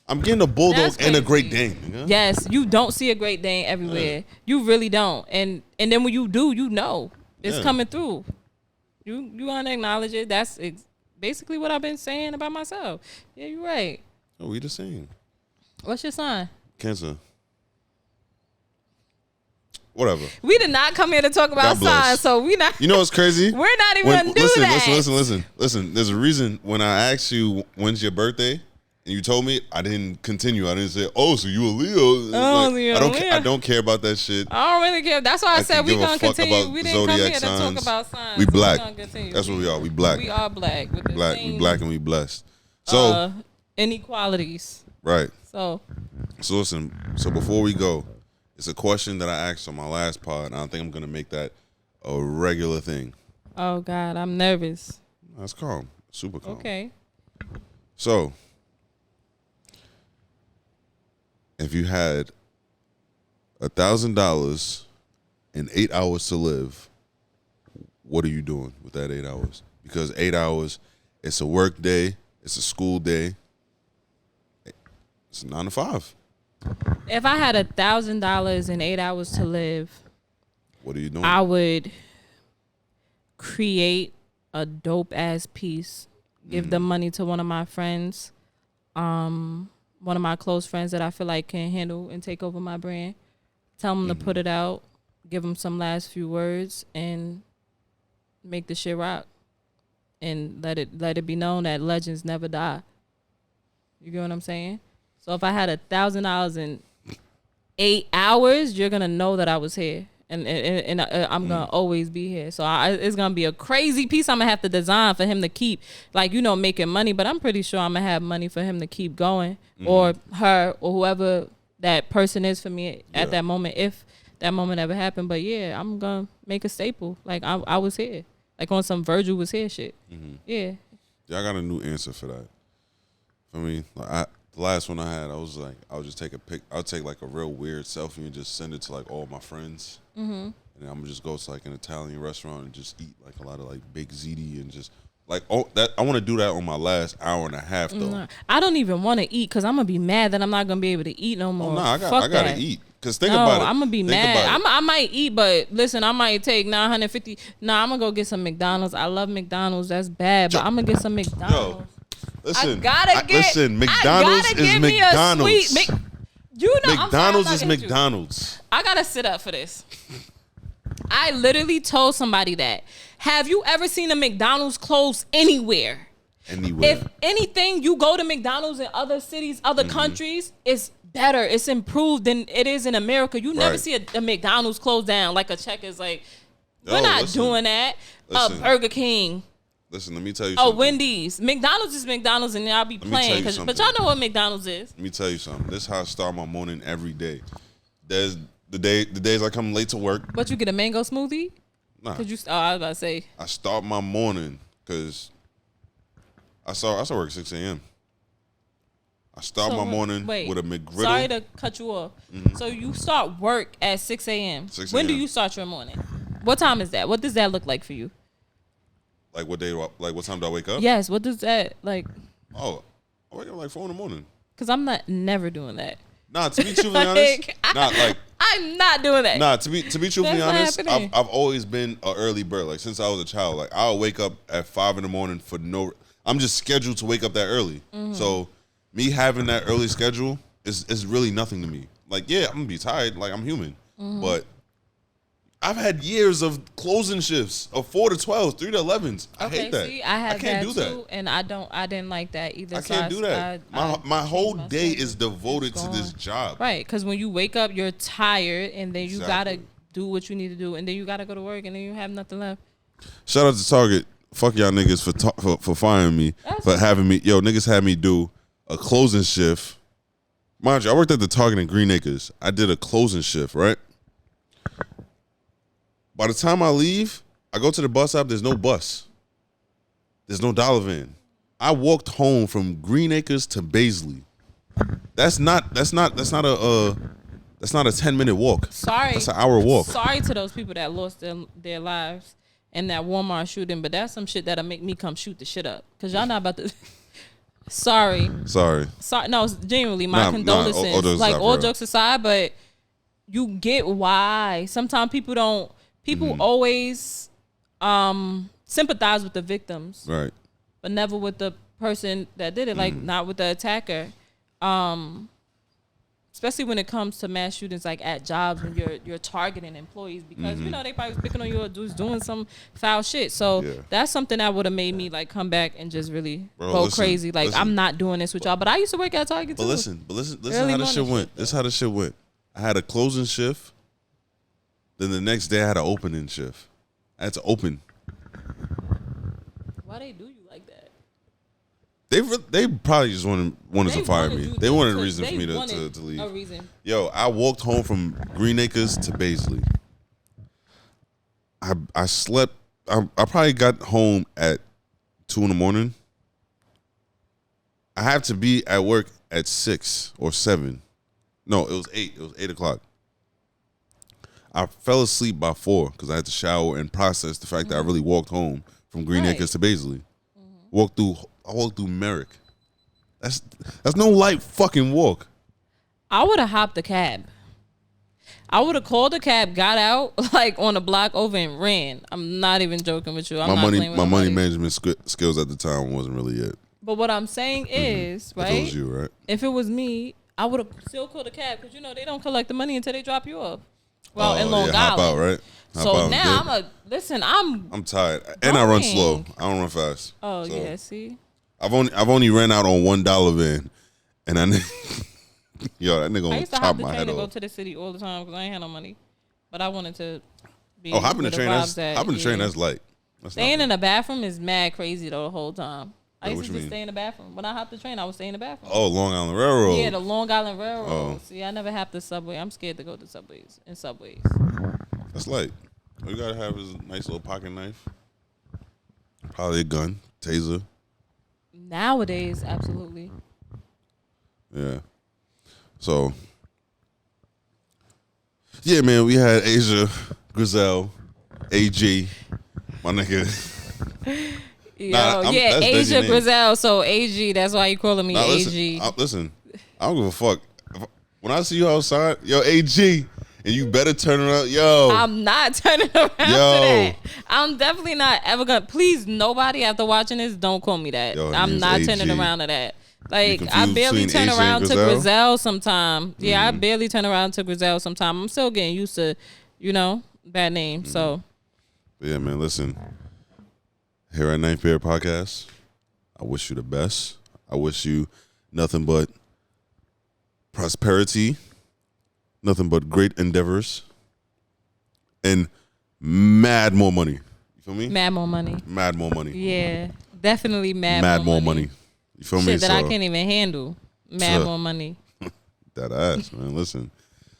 I'm getting a Bulldog and a Great Dane. You know? Yes, you don't see a Great Dane everywhere. You really don't. And then when you do, you know it's coming through. You want to acknowledge it. That's basically what I've been saying about myself. Yeah, you're right. Oh, we the same. What's your sign? Cancer. whatever. We did not come here to talk about God bless. signs, so we not. You know what's crazy? We're not even gonna do that. Listen. There's a reason when I asked you when's your birthday, and you told me, I didn't continue. I didn't say, "Oh, so you a Leo?" I don't care about that shit. I don't really care. That's why I said we gonna continue. We didn't come here to talk about signs. We black. So That's what we are. We black. We are black. With the Black. same, We black and we blessed. So inequalities. right. So listen. So before we go, it's a question that I asked on my last pod, and I think I'm gonna make that a regular thing. Oh God, I'm nervous. That's calm. Super calm. Okay. So, if you had $1,000 and 8 hours to live, what are you doing with that 8 hours? Because 8 hours, it's a work day, it's a school day, it's 9 to 5. If I had $1,000 and 8 hours to live, what are you doing? I would create a dope ass piece, give the money to one of my friends, one of my close friends that I feel like can handle and take over my brand. Tell them to put it out, give them some last few words, and make the shit rock. And let it be known that legends never die. You get what I'm saying? So if I had $1,000 in 8 hours, you're gonna know that I was here, and I'm gonna always be here. So it's gonna be a crazy piece I'm gonna have to design for him to keep, like, making money. But I'm pretty sure I'm gonna have money for him to keep going, or her, or whoever that person is for me at that moment, if that moment ever happened. But yeah, I'm gonna make a staple. Like I was here, like on some Virgil was here shit. Yeah, I got a new answer for that. I mean, the last one I had, I was like, I'll just take a pic. I'll take like a real weird selfie and just send it to like all my friends. And I'm gonna just go to like an Italian restaurant and just eat like a lot of like baked ziti and just like, that I want to do that on my last hour and a half though. I don't even want to eat because I'm gonna be mad that I'm not gonna be able to eat no more. I gotta eat. Cause think about it. I'm gonna be mad. I might eat, but listen, I might take $950. Nah, I'm gonna go get some McDonald's. I love McDonald's. That's bad, but I'm gonna get some McDonald's. Yo. Listen, McDonald's is McDonald's. McDonald's is McDonald's. I gotta sit up for this. I literally told somebody that. Have you ever seen a McDonald's close anywhere? If anything, you go to McDonald's in other cities, other countries, it's better. It's improved than it is in America. You never see a McDonald's close down like a Checkers. Like, we're not doing that. Burger King. Listen, let me tell you something. Wendy's. McDonald's is McDonald's, and y'all be playing. But y'all know what McDonald's is. Let me tell you something. This is how I start my morning every day. There's the days I come late to work. But you get a mango smoothie? Nah. I was about to say. I start my morning because I start work at 6 a.m. I start my morning with a McGriddle. Sorry to cut you off. So you start work at 6 a.m. When do you start your morning? What time is that? What does that look like for you? Like what time do I wake up? Yes, what does that like? Oh, I wake up like 4 a.m. Cause I'm never doing that. Nah, to be truthfully honest, I'm not doing that. Nah, to be truthfully honest, I've always been an early bird. Like since I was a child, like I'll wake up at 5 a.m. for no. I'm just scheduled to wake up that early. So me having that early schedule is really nothing to me. Like yeah, I'm gonna be tired. Like I'm human, but I've had years of closing shifts of 4 to 12, 3 to 11s. I hate that. See, I can't do that, and I didn't like that either. I can't do that. My whole day is devoted to this job. Right, because when you wake up, you're tired, and then you gotta do what you need to do, and then you gotta go to work, and then you have nothing left. Shout out to Target. Fuck y'all niggas for firing me, for having me. Yo, niggas had me do a closing shift. Mind you, I worked at the Target in Green Acres. I did a closing shift, right? By the time I leave, I go to the bus stop. There's no bus. There's no dollar van. I walked home from Green Acres to Baisley. That's not a 10-minute walk. Sorry, that's an hour walk. Sorry to those people that lost their lives in that Walmart shooting, but that's some shit that'll make me come shoot the shit up. Cause y'all not about to. Sorry. No, genuinely, my condolences. All jokes aside, but you get why sometimes people don't. People always sympathize with the victims, right? But never with the person that did it. Like not with the attacker. especially when it comes to mass shootings, like at jobs when you're targeting employees because you know they probably was picking on you or dudes doing some foul shit. So that's something that would have made me like come back and just really go crazy. Like I'm not doing this with y'all. But I used to work at Target too. But listen how this shit went. This is how this shit went. I had a closing shift. Then the next day I had an opening shift. I had to open. Why they do you like that? They probably just wanted to fire me. They wanted a reason for me to leave. A reason. Yo, I walked home from Green Acres to Baisley. I slept. I probably got home at 2 a.m. I have to be at work at 6 or 7. No, it was 8. It was 8 o'clock. I fell asleep by 4 because I had to shower and process the fact that I really walked home from Green Acres to Baisley. I walked through Merrick. That's no light fucking walk. I would have hopped the cab. I would have called the cab, got out like on the block over and ran. I'm not even joking with you. My money management skills at the time wasn't really it. But what I'm saying is, right? It was you, right? If it was me, I would have still called the cab because they don't collect the money until they drop you off. Well, in Long Island. Hop out, right? So now I'm tired and I run slow. I don't run fast. Oh so. Yeah, see. I've only ran out on $1 van, and that nigga gonna chop my head off. I used to go to the city all the time because I ain't had no money, but I wanted to be. Hopping the train. Hopping the train. That's light. Staying in the bathroom is mad crazy though the whole time. I used to just stay in the bathroom. When I hopped the train, I would stay in the bathroom. Oh, Long Island Railroad. Yeah, the Long Island Railroad. Oh. See, I never hopped the subway. I'm scared to go to subways. That's light. All you gotta have is a nice little pocket knife, probably a gun, taser. Nowadays, absolutely. Yeah. So, yeah, man, we had Asia, Griselle, AG, my nigga. Asia Griselle. So AG, that's why you calling me AG. Listen, I don't give a fuck. When I see you outside, yo, AG, and you better turn around, yo. I'm not turning around to that. I'm definitely not ever gonna. Please, nobody after watching this, don't call me that. Yo, I'm not turning around to that. Like I barely turn around to Griselle sometime. Yeah, I barely turn around to Griselle sometime. I'm still getting used to, bad name. So. Yeah, man. Listen. Here at Ninth Period Podcast, I wish you the best. I wish you nothing but prosperity, nothing but great endeavors, and mad more money. You feel me? Mad more money. Mad more money. Yeah, definitely mad more money. You feel me? Shit that I can't even handle. Mad more money. That ass, man. Listen.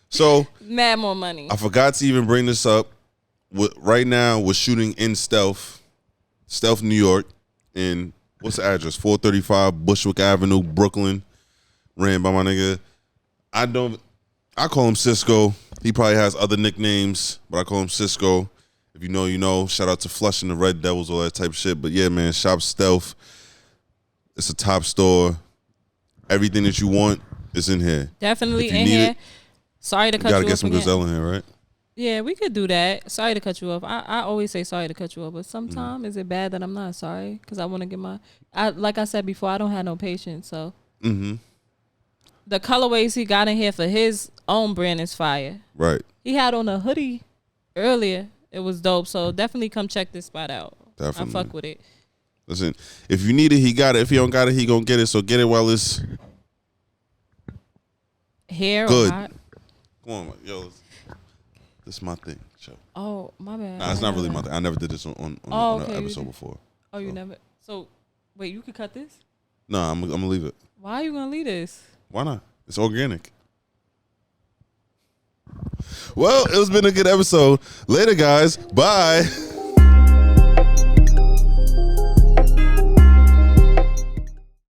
So mad more money. I forgot to even bring this up. Right now, we're shooting in Stealth, New York, in what's the address? 435 Bushwick Avenue, Brooklyn. Ran by my nigga. I call him Cisco. He probably has other nicknames, but I call him Cisco. If you know, you know. Shout out to Flushing, the Red Devils, all that type of shit. But yeah, man, shop Stealth. It's a top store. Everything that you want is in here. Definitely in here. Sorry to cut you off. You gotta get some Griselle in here, right? Yeah, we could do that. Sorry to cut you off. I always say sorry to cut you off, but sometimes is it bad that I'm not sorry? Because I want to get like I said before, I don't have no patience. So the colorways he got in here for his own brand is fire. Right. He had on a hoodie earlier. It was dope. So definitely come check this spot out. Definitely. I fuck with it. Listen, if you need it, he got it. If he don't got it, he gonna get it. So get it while it's here good. Or hot. Come on, yo. This is my thing. Show. Oh, my bad. Nah, it's not really my thing. I never did this on an episode before. Oh, you never. So, wait, you could cut this? No, I'm gonna leave it. Why are you gonna leave this? Why not? It's organic. Well, it's been a good episode. Later, guys. Bye.